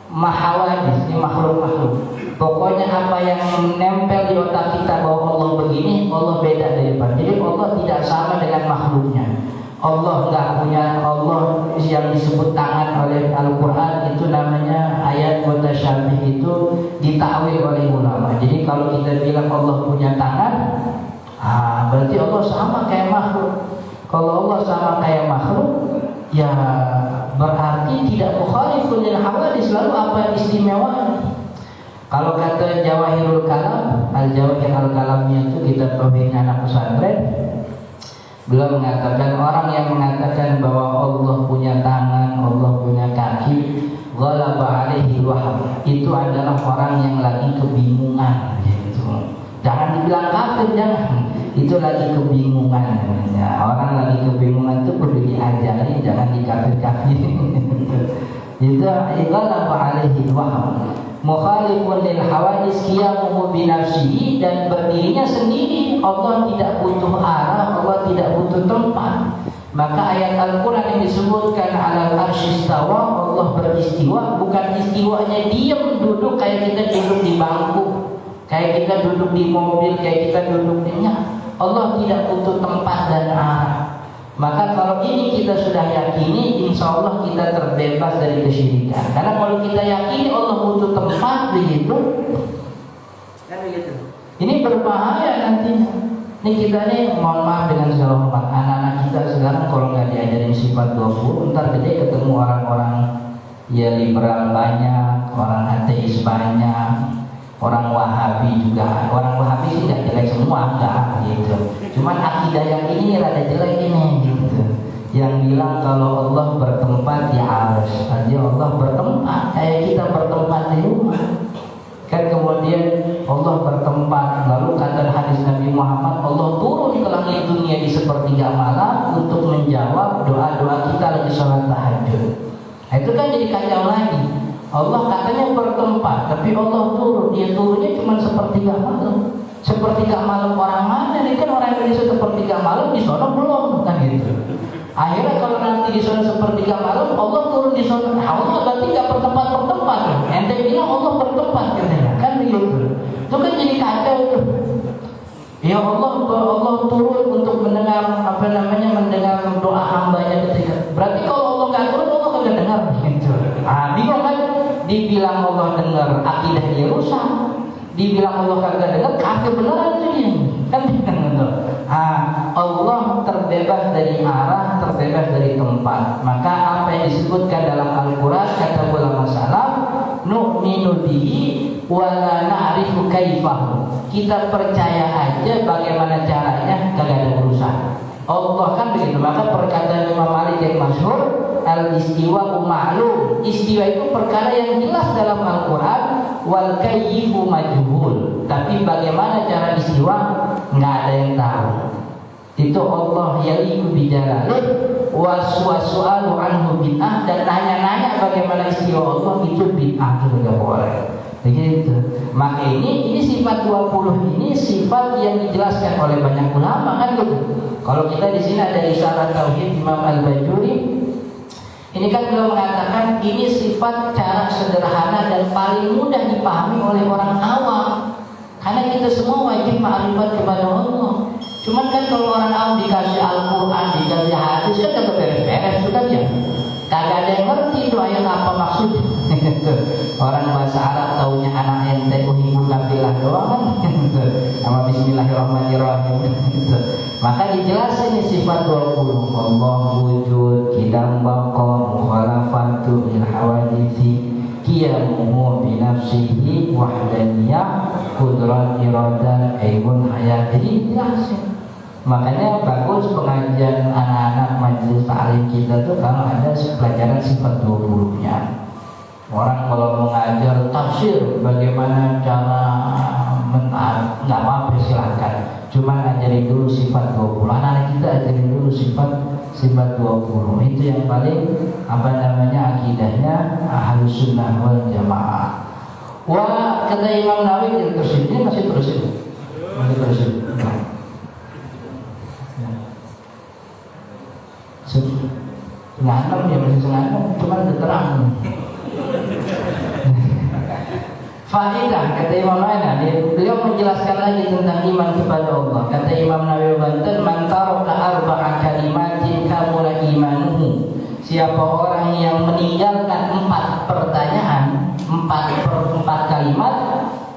mahawadis, ini makhluk-makhluk. Pokoknya apa yang menempel di otak kita bahwa Allah begini, Allah beda daripada. Jadi Allah tidak sama Allah nggak punya, Allah yang disebut tangan oleh Al-Quran itu namanya ayat mutasyabih, itu ditakwil oleh ulama. Jadi kalau kita bilang Allah punya tangan, berarti Allah sama kayak makhluk. Kalau Allah sama kayak makhluk, ya berarti tidak mukhalifun lil hawadits, lalu apa istimewanya? Kalau kata Jawahirul Kalam, Al-Jawahir Al-Kalamnya itu kita tauhidnya anak pesantren, beliau mengatakan orang yang mengatakan bahwa Allah punya tangan, Allah punya kaki, ghalaba alaihi waham, itu adalah orang yang lagi kebingungan gitu. Jangan dibilang kafir, jangan. Itu lagi kebingungan namanya. Orang lagi kebingungan itu perlu diajari, jangan dikafir-kafirin. Itu ghalaba alaihi waham. Mukhalifun lil hawadits qiyamuhu bi nafsihi, dan berdirinya sendiri. Allah tidak butuh arah, Allah tidak butuh tempat. Maka ayat Al-Quran yang disebutkan alal arsy istawa, Allah beristiwa, bukan istiwanya diam duduk kayak kita duduk di bangku, kayak kita duduk di mobil, kayak kita duduk di Allah tidak butuh tempat dan arah. Maka kalau ini kita sudah yakini, insya Allah kita terbebas dari kesyirikan. Karena kalau kita yakini Allah butuh tempat begitu, kan begitu. Ini berbahaya nantinya. Ini kita nih, mohon maaf dengan segala hormat, anak-anak kita sekarang kalau nggak diajarin sifat 20, ntar gede ketemu orang-orang ya liberal banyak, orang ateis banyak, orang Wahabi juga. Orang Wahabi sih nggak jelek semua, enggak gitu. Cuman akidah yang ini rada jelek ini gitu. Yang bilang kalau Allah bertempat di arsy, artinya Allah bertempat kayak kita bertempat di rumah. Kan kemudian Allah bertempat, lalu kata hadis Nabi Muhammad, Allah turun ke langit dunia di sepertiga malam untuk menjawab doa-doa kita lagi sholat tahajud. Nah, itu kan jadi kacau lagi. Allah katanya bertempat, tapi Allah turun. Dia turunnya cuma sepertiga malam. Sepertiga malam orang mana? Ini kan orang Indonesia sepertiga malam, di sana belum, kan gitu. Akhirnya kalau nanti di sana sepertiga malam, Allah turun di sana. Allah berarti nggak bertempat. Ente bilang Allah bertempat katanya, kan begitu. Itu kan jadi kacau tuh. Ya Allah turun untuk mendengar mendengar doa hambanya ketika. Berarti kalau Allah nggak turun, Allah nggak dengar gitu. Bingung kan? Dibilang Allah dengar, akidah dia rusak. Dibilang Allah kagak dengar, kafir beneran dia. Kan gitu. Allah terbebas dari arah, terbebas dari tempat. Maka apa yang disebutkan dalam Al-Quran, kata ulama salaf, nu'minu bihi wa la na'rifu kaifahu. Kita percaya aja bagaimana caranya, kagak ada urusan. Allah kan begitu. Maka perkataan Imam Malik yang masyhur, al-istiwa ma'lum. Istiwa itu perkara yang jelas dalam Al-Quran, wal kayyifu majhul. Tapi bagaimana cara istiwa, nggak ada yang tahu. Itu Allah yaliku bijalalih waswasu'alu anhu bid'ah, dan nanya-nanya bagaimana istiwa Allah itu bid'ah, itu nggak boleh. Begitu. Maka ini sifat 20 ini sifat yang dijelaskan oleh banyak ulama kan gitu. Kalau kita di sini ada Risalah Tauhid Imam Al-Bajuri, ini kan beliau mengatakan ini sifat cara sederhana dan paling mudah dipahami oleh orang awam. Karena kita semua wajib ma'rifat kepada Allah. Cuman kan kalau orang awam dikasih Al-Quran, dikasih hadis, kan kagak beres-beres sudah ya. Kagak ada yang ngerti itu ayat apa maksudnya. Orang bahasa Arab taunya anak ente uhibuna fillah doang kan. Sama bismillahirrahmanirrahim. Maka dijelasin ini sifat 20. Allah wujud, qidam baqa, mukhalafatu lil hawaditsi, qiyamuhu bi nafsihi, wahdaniyah, qudrat iradah, ilmun hayat. Jadi jelasin. Makanya bagus pengajian anak-anak majelis ta'lim kita tuh kalau ada pelajaran sifat 20-nya. Orang kalau mengajar tafsir bagaimana cara nggak apa-apa silahkan. Cuma ajarin dulu sifat 20. Anak-anak kita ajarin dulu sifat 20. Itu yang paling akidahnya Ahlus Sunnah wal Jamaah. Wah, kata Imam Nawawi terus ini masih terus. Setengah 6 ya, masih setengah 6, cuma udah terang. Faedah, kata Imam Nawawi, beliau menjelaskan lagi tentang iman kepada Allah. Kata Imam Nawawi Banten, man taraka arba'a kalimatin kamu siapa orang yang meninggalkan 4 pertanyaan, 4 kalimat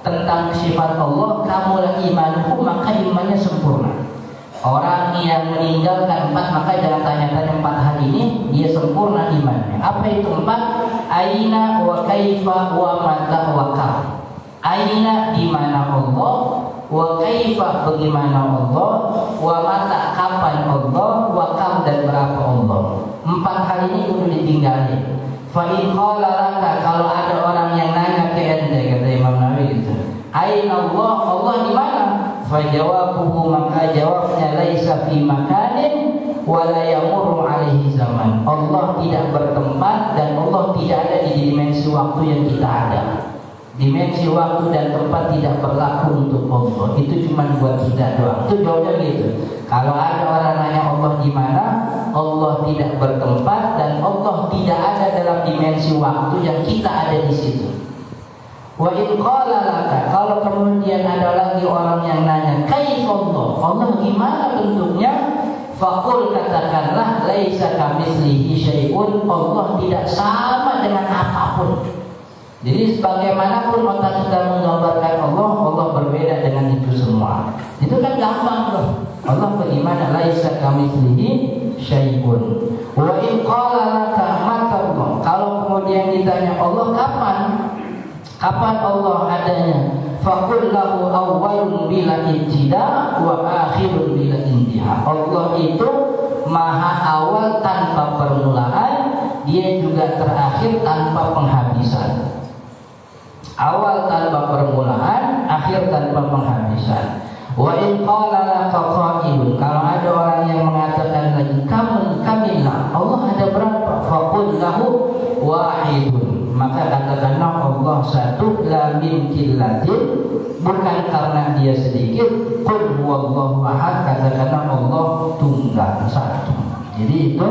tentang sifat Allah, kamulah imanuhu, maka imannya sempurna. Orang yang meninggalkan 4, maka jangan tanya-tanya 4 hal ini, dia sempurna imannya. Apa itu 4? Aina wa kaifa wa mata wa kam. Aina di mana Allah, wa kaifa bagaimana Allah, wa mata kapan Allah, wa kam dan berapa Allah. 4 hal ini kudu ditinggalin. Fa in qala laka, kalau ada orang yang nanya ke ente, kata Imam Nawawi gitu, aina Allah, Allah di mana? Fa jawabuhu, maka jawabnya laisa fi makanin wa la yamurru alaihi zaman. Allah tidak bertempat dan Allah tidak ada di dimensi waktu yang kita ada. Dimensi waktu dan tempat tidak berlaku untuk Allah. Itu cuma buat kita doang. Itu jawabnya gitu. Kalau ada orang nanya Allah di mana, Allah tidak bertempat dan Allah tidak ada dalam dimensi waktu yang kita ada di situ. Wa in qala laka, kalau kemudian ada lagi orang yang nanya, kaifa Allah? Allah gimana bentuknya? Faqul, katakanlah, laisa kamitslihi syai'un, Allah tidak sama dengan apapun. Jadi sebagaimanapun otak kita menggambarkan Allah, Allah berbeda dengan itu semua. Itu kan gampang loh. Allah bagaimana? Laisa kamitslihi syai'un. Wa in qala laka mata Allah, kalau kemudian ditanya Allah kapan? Kapan Allah adanya? Faqul lahu awwalun bila ibtida wa akhirun bila intiha. Allah itu maha awal tanpa permulaan, dia juga terakhir tanpa penghabisan. Awal tanpa permulaan, akhir tanpa penghabisan. Wa in qala laka qailun, kalau ada orang yang mengatakan lagi kamillah, Allah ada berapa? Faqul lahu wahidun, maka katakanlah Allah satu, la min qillatin, bukan karena dia sedikit. Qul huwallahu ahad, katakanlah Allah tunggal satu. Jadi itu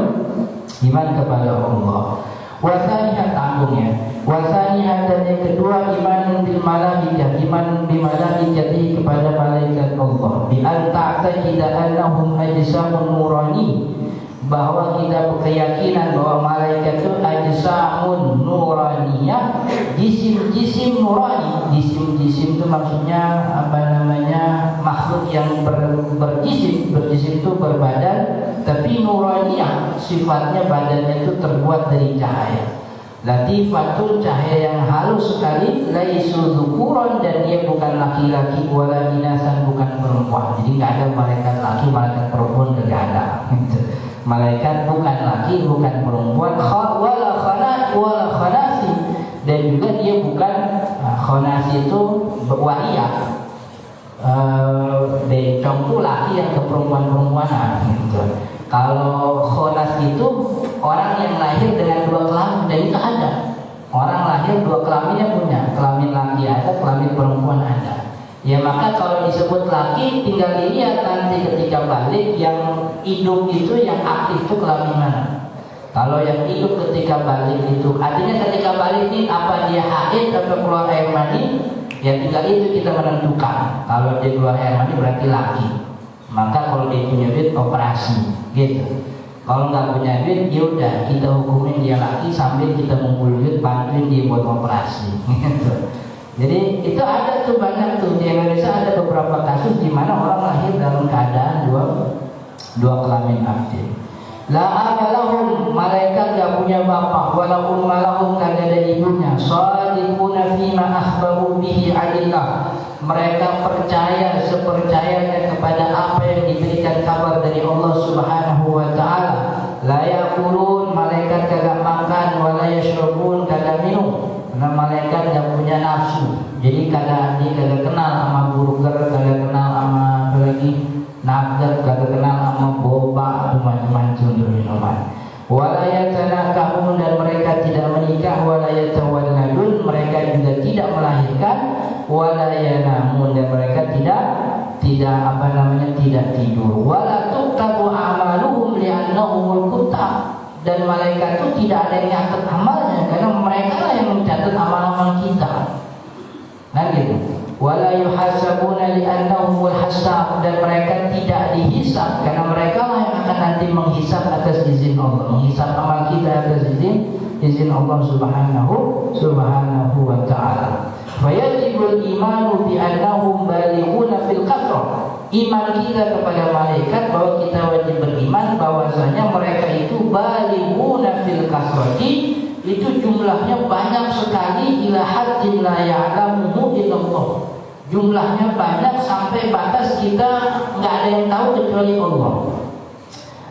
iman kepada Allah. Wasanihat tanggungnya. Wasanihat dan yang kedua iman bil malaikah, iman bil malaikati kepada malaikat Allah. Bi an ta'taqida annahum ajsamun nurani, bahwa kita berkeyakinan bahwa malaikat itu ajsamun nuraniyah, jisim-jisim nurani. Jisim-jisim itu maksudnya apa namanya? Makhluk yang berjisim itu berbadan, tapi nuraniyah sifatnya badannya itu terbuat dari cahaya. Latifatul, cahaya yang halus sekali, laisu dzukuran, dan dia bukan laki-laki, wala inasan, bukan perempuan. Jadi nggak ada malaikat laki, malaikat perempuan, nggak ada. Malaikat bukan laki, bukan perempuan, wala khanat wala khanasi, dan juga dia bukan khanasi itu waria. Bencong itu laki yang ke perempuan-perempuanan gitu. Kalau khonas itu orang yang lahir dengan 2 kelamin, dan itu ada. Orang lahir 2 kelaminnya punya, kelamin laki ada, kelamin perempuan ada. Ya maka kalau disebut laki, tinggal dilihat nanti ketika balik yang hidup itu, yang aktif itu kelamin mana. Kalau yang hidup ketika balik itu, artinya ketika balik ini apa dia haid atau keluar air mani, ya tinggal itu kita menentukan. Kalau dia keluar air mani berarti laki. Maka kalau dia punya duit, operasi gitu. Kalau nggak punya duit, ya udah kita hukumin dia laki sambil kita mengumpul duit, bantuin dia buat operasi gitu. Jadi itu ada tuh, banyak tuh di Indonesia, ada beberapa kasus di mana orang lahir dalam keadaan dua kelamin aktif. La abalahum, malaikat gak punya bapak, walaupun malahum gak ada ibunya. Shadiquna fima akhbaru bihi adillah, mereka percaya sepercayanya kepada apa yang diberikan kabar dari Allah Subhanahu wa taala. La yaqulun, malaikat kagak makan, wala yashrabun, kagak minum. Karena malaikat gak punya nafsu. Jadi dia kagak kenal sama burger, kagak kenal sama apa lagi, nugget, kagak kenal sama boba atau macam-macam minuman. Wala yatanakahun, dan mereka tidak menikah. Wala yatawalladun, mereka juga tidak melahirkan. Wala yanamun, dan mereka tidak tidur. Wala tuktabu amaluhum li'annahumul kutab, dan malaikat itu tidak ada yang nyatet amalnya, karena mereka lah yang mencatat amal-amal kita. Nah gitu. Wala yuhasabuna li'annahumul hasab, dan mereka tidak dihisab karena mereka lah yang akan nanti menghisab atas izin Allah, menghisab amal kita atas izin Allah subhanahu wa ta'ala. Fayajibul imanu bi annahum balighuna fil qadr. Iman kita kepada malaikat bahwa kita wajib beriman bahwasanya mereka itu balighuna fil kasrati, itu jumlahnya banyak sekali, ila haddin la ya'lamuhu illallah. Jumlahnya banyak sampai batas kita nggak ada yang tahu kecuali Allah.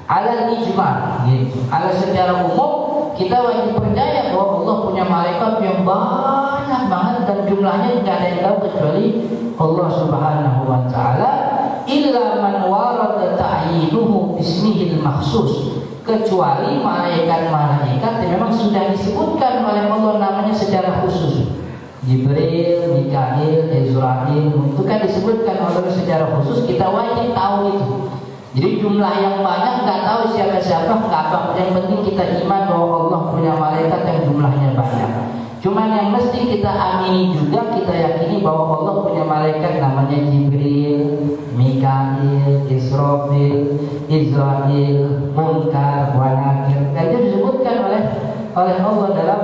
Ala ijma, gitu. Ala secara umum kita wajib percaya bahwa Allah punya malaikat yang banyak banget dan jumlahnya nggak ada yang tahu kecuali Allah subhanahu wa ta'ala. Illa man warada ta'yinuhu bismihil makhsus, kecuali malaikat-malaikat yang memang sudah disebutkan oleh Allah namanya secara khusus. Jibril, Mikail, Israil itu kan disebutkan oleh secara khusus, kita wajib tahu itu. Jadi jumlah yang banyak nggak tahu siapa-siapa nggak apa, yang penting kita iman bahwa Allah punya malaikat yang jumlahnya banyak. Cuman yang mesti kita amini juga, kita yakini bahwa Allah punya malaikat namanya Jibril, Mikail, Israfil, Israil, Munkar, wa Nakir. Dan itu disebutkan oleh Allah dalam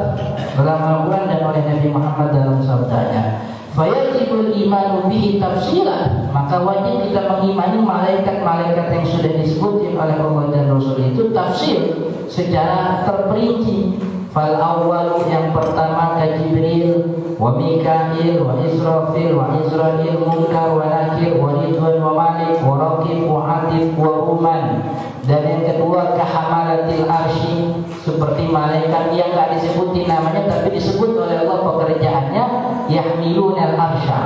Al-Quran dan oleh Nabi Muhammad dalam sabdanya. Fayajibul imanu bihi tafsilan, maka wajib kita mengimani malaikat-malaikat yang sudah disebut oleh Allah dan Rasul itu tafsir secara terperinci. Fal awal yang pertama ka Jibril, wa Mikail, wa Israfil, wa Israil, Munkar, wa Nakir, wa Ridwan, wa Malik, wa Raqib, wa Atif, wa Uman. Dan yang kedua ka Hamalatil Arsy, seperti malaikat yang enggak disebutin namanya tapi disebut oleh Allah pekerjaannya, yahmilunal arsya.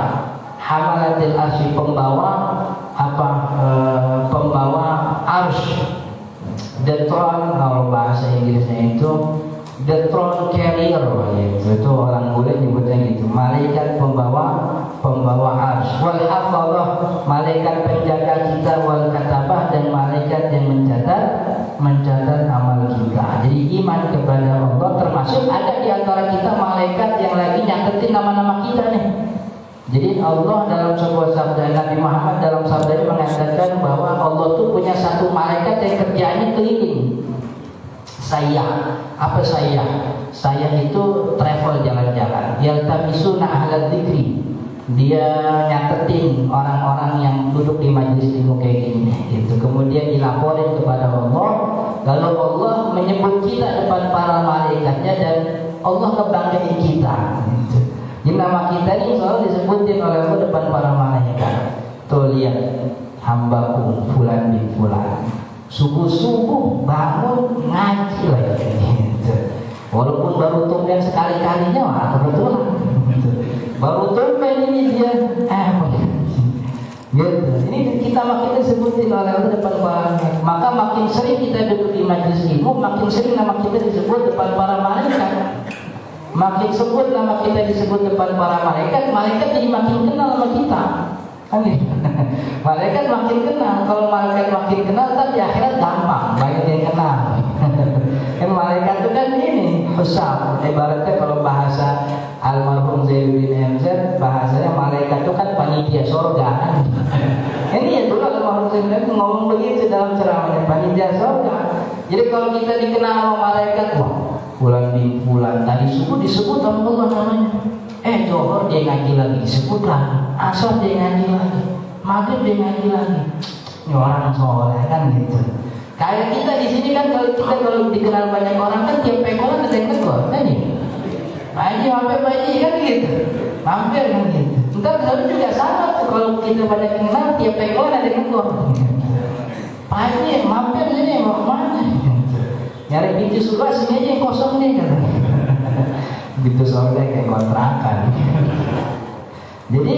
Hamalatil Arsy, pembawa arsy. The throne, kalau bahasa Inggrisnya itu the throne carrier, itu orang boleh nyebutnya gitu. Malaikat pembawa arsy. Wal hafadhah, malaikat penjaga kita. Wal katabah, dan malaikat yang mencatat amal kita. Jadi iman kepada Allah termasuk ada di antara kita malaikat yang lagi nyatetin nama-nama kita nih. Jadi Allah dalam sebuah sabda, Nabi Muhammad dalam sabdanya mengatakan bahwa Allah tuh punya satu malaikat yang kerjaannya keliling. Apa saya? Saya itu travel jalan-jalan. Yaltamisuna ahlal dzikri. Dia nyatetin orang-orang yang duduk di majelis ilmu kayak gini gitu. Kemudian dilaporin kepada Allah. Lalu Allah menyebut kita depan para malaikatnya dan Allah ngebanggain kita gitu. Jadi nama kita ini selalu disebutin oleh Allah depan para malaikat. Tuh lihat hambaku fulan bin fulan, subuh-subuh bangun ngaji lagi gitu. Walaupun baru tumben sekali-kalinya, wah kebetulan gitu. Baru tumben ini dia gitu. Ini kita makin disebutin oleh Allah depan para malaikat. Maka makin sering kita duduk di majelis ilmu, makin sering nama kita disebut depan para malaikat. Makin sebut nama kita disebut depan para malaikat, malaikat jadi makin kenal sama kita. Malaikat makin kenal. Kalau malaikat makin kenal, tapi akhirat gampang, banyak yang kenal. Kan malaikat itu kan ini besar. Ibaratnya kalau bahasa almarhum Zainuddin MZ, bahasanya malaikat itu kan panitia surga. Ini ya dulu almarhum Zainuddin ngomong begitu dalam ceramahnya, panitia surga. Jadi kalau kita dikenal sama malaikat, wah, bulan bin bulan tadi subuh disebut sama Allah namanya. Johor dia ngaji lagi disebut lagi, asar dia ngaji lagi, maghrib dia ngaji lagi. Ini orang soleh kan gitu. Kayak kita di sini kan kalau dikenal banyak orang kan tiap pekolan ada yang tegur, kan nih. Baji hampir baji kan gitu, hampir kan gitu. Entar kalau juga sama tuh, kalau kita banyak yang kenal tiap pekolan ada yang tegur. Baji mampir sini mau kemana? Nyari pintu surga sini aja yang kosong nih katanya. Gitu soalnya kayak kontrakan. Jadi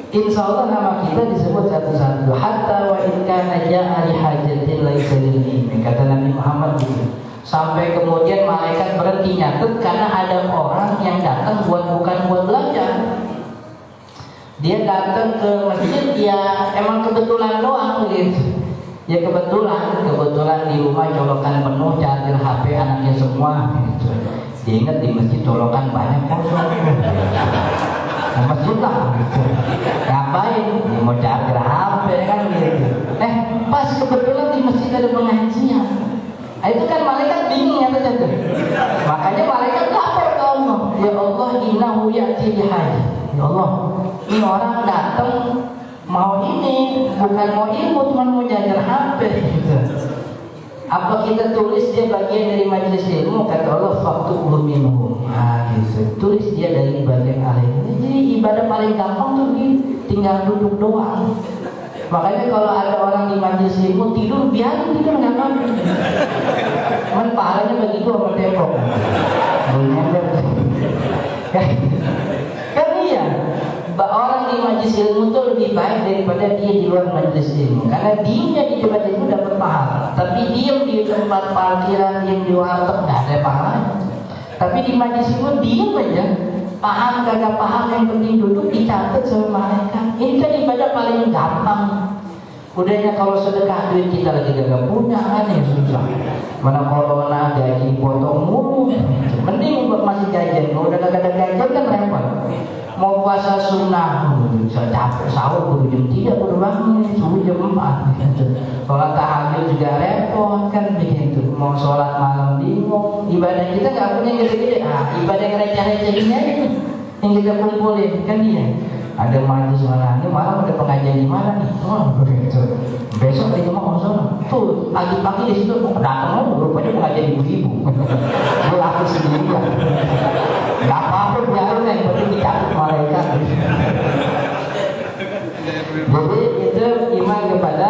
insya Allah nama kita disebut satu-satu. Hatta wa in kana ja'a li hajatin laisa lil ilmi, kata Nabi Muhammad gitu. Sampai kemudian malaikat berhenti nyatet karena ada orang yang datang bukan buat belajar. Dia datang ke masjid ya emang kebetulan doang gitu. Ya kebetulan di rumah colokan penuh, charger HP anaknya semua gitu. Dia ingat di masjid colokan banyak kosong. Nah, masjid lah gitu. Ngapain? Dia mau charger HP kan gitu. pas kebetulan di masjid ada pengajian. Nah, itu kan malaikat bingung ya tuh. Makanya malaikat lapor ke Allah, ya Allah, innahu ya'ti bihajah. Ya Allah, ini orang datang mau ini, bukan mau ilmu, cuma mau jajar HP gitu. Apa kita tulis dia bagian dari majelis ilmu? Kata Allah, faktubuh minhum. Nah, gitu. Tulis dia dari bagian ahli. Jadi ibadah paling gampang tuh tinggal duduk doang. Makanya kalau ada orang di majelis ilmu tidur, biarin tidur, nggak apa-apa. Cuman pahalanya bagi gua sama tembok. Kan iya. Orang di majelis ilmu itu lebih baik daripada dia di luar majelis ilmu, karena diamnya di majelis ilmu dapat pahala, tapi diam di tempat parkiran, diam di warteg nggak ada pahala. Tapi di majelis ilmu diam aja, paham kagak paham, yang penting duduk dicatat sama malaikat. Ini kan ibadah paling gampang. Udahnya kalau sedekah duit kita lagi gak punya kan ya susah. Mana corona gaji potong mulu. Mending buat masih jajan. Kalau udah gak ada jajan kan repot. Mau puasa sunnah, bisa capek sahur kudu jam 3 kudu bangun, subuh jam 4. Sholat tahajud juga repot kan begitu. Mau sholat malam bingung. Ibadah kita gak punya yang gede-gede. Ibadah yang receh-receh ini aja yang kita kumpulin kan dia. Ada majelis mana nih, malam ada pengajian di mana nih? Begitu. Besok di rumah kosong. Tuh pagi-pagi di situ datang rupanya pengajian ibu-ibu. Gue laku sendiri kan. Gak apa-apa biarin, yang penting dicatat malaikat. Jadi itu iman kepada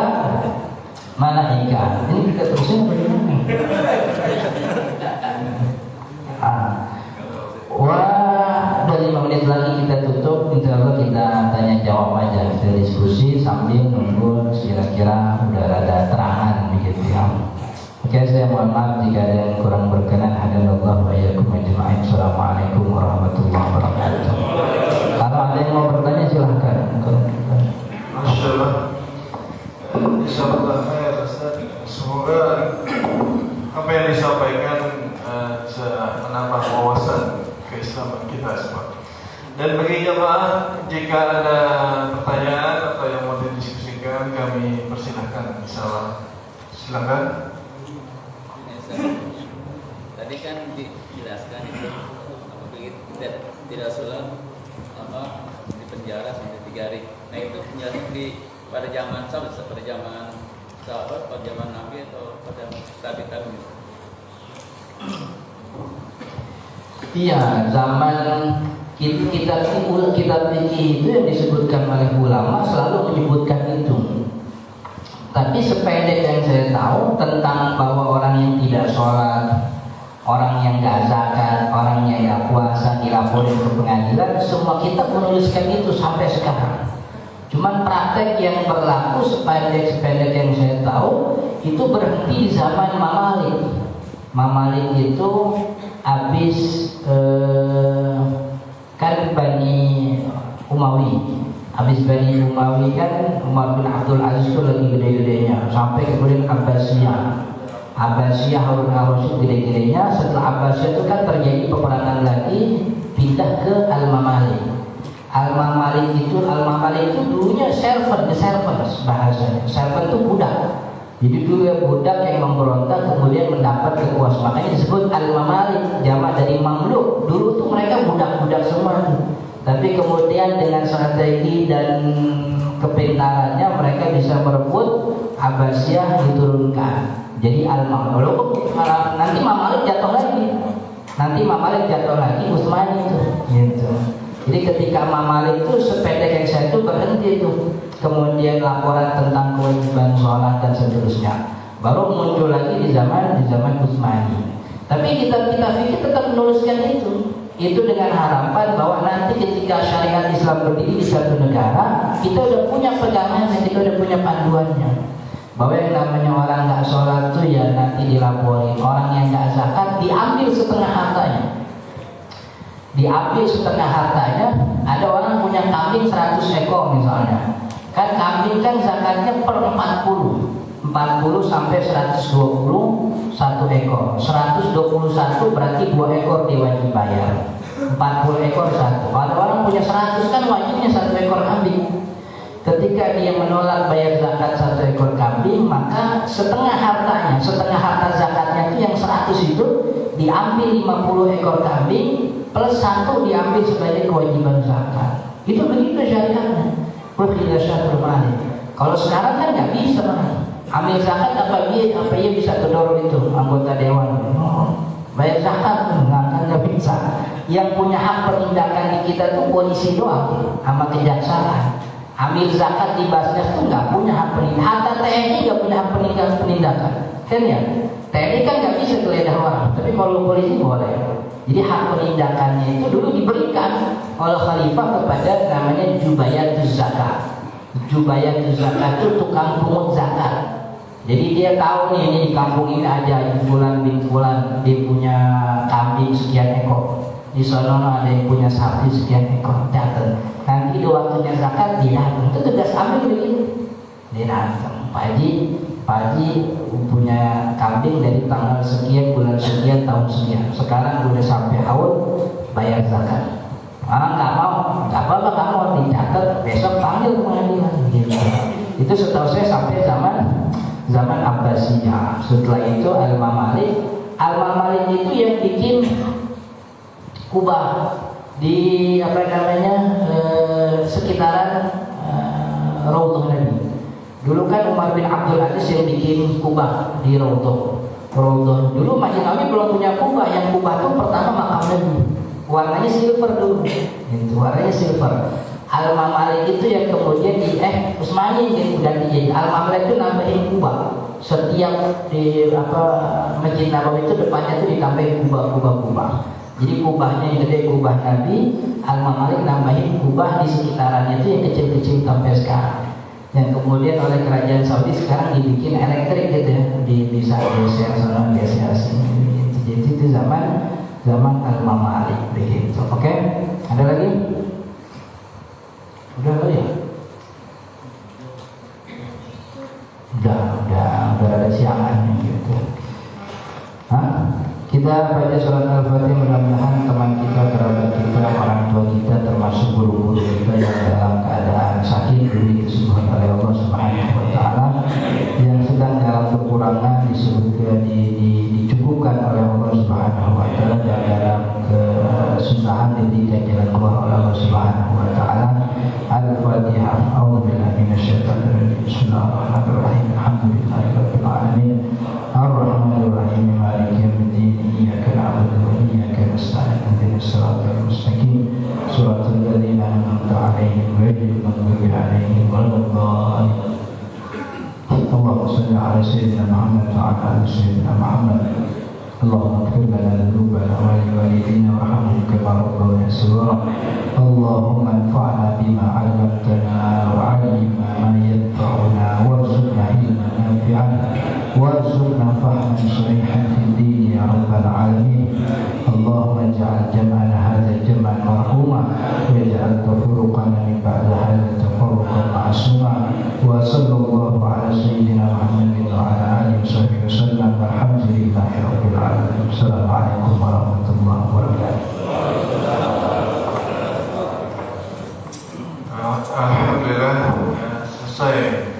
malaikat. Ini kita terusin bagaimana? Wah, dari 5 menit lagi kita tutup. Insya Allah kita tanya jawab aja, kita diskusi sambil nunggu kira-kira udah ada terangan begitu ya. Oke, saya mohon maaf jika ada yang kurang berkenan. Hadanallahu wa iyyakum ajma'in. Assalamualaikum warahmatullahi wabarakatuh. Kalau ada yang mau bertanya silahkan. Masya Allah. Insyaallah khair Ustaz. Semoga apa yang disampaikan bisa menambah wawasan keislaman kita semua. Dan bagi jemaah, jika ada pertanyaan atau yang mau didiskusikan, kami persilahkan. Insyaallah. Silakan. Tadi kan dijelaskan itu kita tidak sholat di penjara sampai 3 hari. Nah itu penjelasan pada zaman sahabat, pada zaman Nabi atau pada tabi'in? Iya, zaman kita fikih itu yang disebutkan oleh ulama selalu menyebutkan itu. Tapi sependek yang saya tahu tentang bahwa orang yang tidak sholat, orang yang nggak zakat, orang yang nggak puasa dilaporin ke pengadilan, semua kitab menuliskan itu sampai sekarang. Cuman praktek yang berlaku sependek yang saya tahu itu berhenti di zaman Imam Malik. Imam Malik itu habis kan Bani Umawi. Habis Bani Umawi kan Umar bin Abdul Aziz itu lagi gede-gedenya, sampai kemudian Abbasiyah Harun al-Rasyid gede-gedenya. Setelah Abbasiyah itu kan terjadi peperangan lagi, pindah ke Al-Mamalik. Al-Mamalik itu dulunya servants bahasanya. Servant itu budak. Jadi dulu ya budak yang memberontak kemudian mendapat kekuasaan. Makanya disebut Al-Mamalik, jamak dari mamluk. Dulu tuh mereka budak-budak semua. Tapi kemudian dengan strategi dan kepintarannya mereka bisa merebut Abbasiyah diturunkan. Jadi Al-Mamluk, nanti Mamalik jatuh lagi Utsmani itu. Gitu. Jadi ketika Mamalik itu sependek yang saya itu berhenti itu. Kemudian laporan tentang kewajiban sholat dan seterusnya. Baru muncul lagi di zaman Utsmani. Tapi kita fikir tetap menuliskan itu. Itu dengan harapan bahwa nanti ketika syariat Islam berdiri di satu negara, kita udah punya pegangannya, kita udah punya panduannya. Bahwa yang namanya orang nggak sholat tuh ya nanti dilaporin. Orang yang nggak zakat diambil setengah hartanya. Ada orang punya kambing 100 ekor misalnya. Kan kambing kan zakatnya per 40 sampai 120 1 ekor. 121 berarti 2 ekor dia wajib bayar. 40 ekor 1. Ada orang punya 100 kan wajibnya 1 ekor kambing. Ketika dia menolak bayar zakat 1 ekor kambing, maka setengah hartanya, setengah harta zakatnya itu yang 100 itu diambil 50 ekor kambing plus 1 diambil sebagai kewajiban zakat. Itu begitu syariatnya. Wakhila syatrul mali. Kalau sekarang kan nggak bisa, ambil zakat apa ia bisa kedorong itu anggota dewan. Bayar zakat nggak bisa. Yang punya hak penindakan di kita tuh polisi doang sama kejaksaan. Ambil zakat di Basnas tuh nggak punya hak penindakan. Hatta TNI nggak punya hak penindakan. Kan ya? TNI kan nggak bisa geledah orang, tapi kalau polisi boleh. Jadi hak penindakannya itu dulu diberikan oleh khalifah kepada namanya Jubayatuz Zakat. Jubayatuz Zakat itu tukang pungut zakat. Jadi dia tahu nih ini di kampung ini aja Fulan bin Fulan dia punya kambing sekian ekor. Di sono ada yang punya sapi sekian ekor, catat. Nanti di waktunya zakat dia datang, itu tugas ambil begitu. Dia datang, Pak Haji punya kambing dari tanggal sekian, bulan sekian, tahun sekian. Sekarang udah sampai haul, bayar zakat. Orang nggak mau, nggak apa-apa, nggak mau dicatat, besok panggil pengadilan. Gitu. Itu setahu saya sampai zaman Abbasiyah. Setelah itu Al-Mamalik itu yang bikin Kubah di sekitaran Raudhah Nabi. Dulu kan Umar bin Abdul Aziz yang bikin Kubah di Raudhah. Dulu Masjid Nabi belum punya Kubah. Yang Kubah itu pertama makam Nabi. Warnanya silver dulu. Itu warnanya silver. Al-Mamalik itu yang kemudian Utsmani yang ganti jadi Al-Mamalik itu nambahin Kubah. Setiap di Masjid Nabawi itu depannya itu ditambahin kubah. Jadi kubahnya yang gede kubah Nabi, Al-Mamalik nambahin kubah di sekitarannya itu yang kecil-kecil sampai sekarang. Yang kemudian oleh kerajaan Saudi sekarang dibikin elektrik gitu ya, bisa geser sana geser sini. Jadi itu zaman Al-Mamalik begitu. Oke? Ada lagi? Udah kali ya? Udah ada siangannya gitu. Kita baca surat Al-Fatihah, mudah-mudahan teman kita, kerabat kita, orang tua kita, termasuk guru-guru kita yang dalam keadaan sakit diberi kesembuhan oleh Allah Subhanahu wa taala, yang sedang dalam kekurangan dicukupkan oleh Allah Subhanahu wa taala, dan dalam kesusahan diberikan jalan keluar oleh Allah Subhanahu wa taala. Al-Fatihah. A'udzubillahi minasyaitonir rajim. Bismillahirrahmanirrahim. Alhamdulillahirabbil alamin. Ar-Rahmanir-Rahim. Maliki yaumiddin. Iyyaka na'budu wa iyyaka nasta'in. Ihdinas siratal mustaqim. Shiratal ladzina an'amta 'alaihim ghairil maghdubi 'alaihim waladdallin. Allahumma shalli 'ala sayyidina Muhammad wa 'ala ali sayyidina Muhammad. Allahumma ighfir lana dhunubana wa liwalidayna warhamhum kama rabbayana shaghira. Allahumma anfa'na bima 'allamtana wa 'allimna ma yanfa'una warzuqna ilman nafi'an warzuqna fahman salihan fid din ya rabbal alamin. Allahumma ij'al jam'ana hadha jam'an marhuma waj'al tafarruqana min ba'di hadha tafarruqan ma'suma. Wa sallallahu 'ala sayyidina Muhammadin wa 'ala alihi wasallam. Walhamdulillahi rabbil alamin. Assalamualaikum warahmatullahi wabarakatuh. Alhamdulillah, selesai.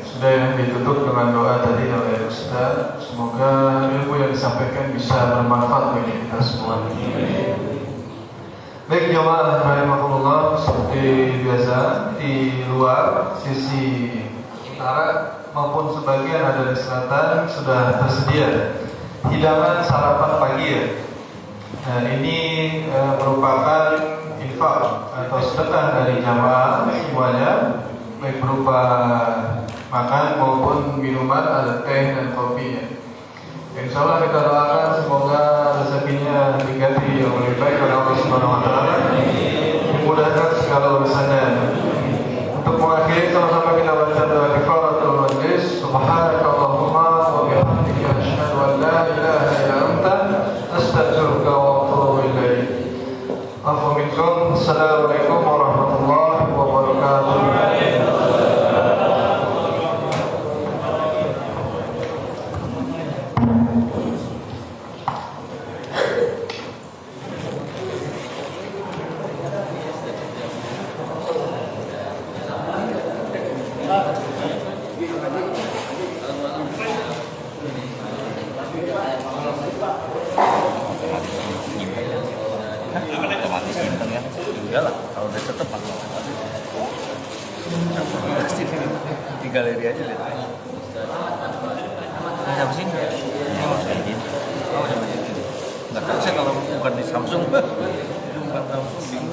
Sudah yang ditutup dengan doa tadi oleh Ustaz. Semoga ilmu yang disampaikan bisa bermanfaat bagi kita semua. Baik jemaah rahimakumullah, seperti biasa di luar sisi utara maupun sebagian ada di selatan sudah tersedia hidangan sarapan pagi ya. Nah ini merupakan infak atau sedekah dari jamaah semuanya, baik berupa makan maupun minuman, ada teh dan kopi ya. Insya Allah kita doakan semoga rezekinya diganti yang lebih baik oleh Allah Subhanahu wa taala, dimudahkan segala urusannya. Untuk mengakhiri sama-sama kita baca doa kifaratul majlis. Subhanakallahumma wa bihamdika asyhadu an la ilaha illa anta astaghfiruka wa atubu ilaik. Assalamualaikum warahmatullahi wabarakatuh. Iyalah, kalau dia tetap aku pasti di galeri aja lihat. Sampai sini. Ini mau saya izin. Oh, sampai sini. Nggak tahu saya kalau bukan di Samsung, bukan Samsung.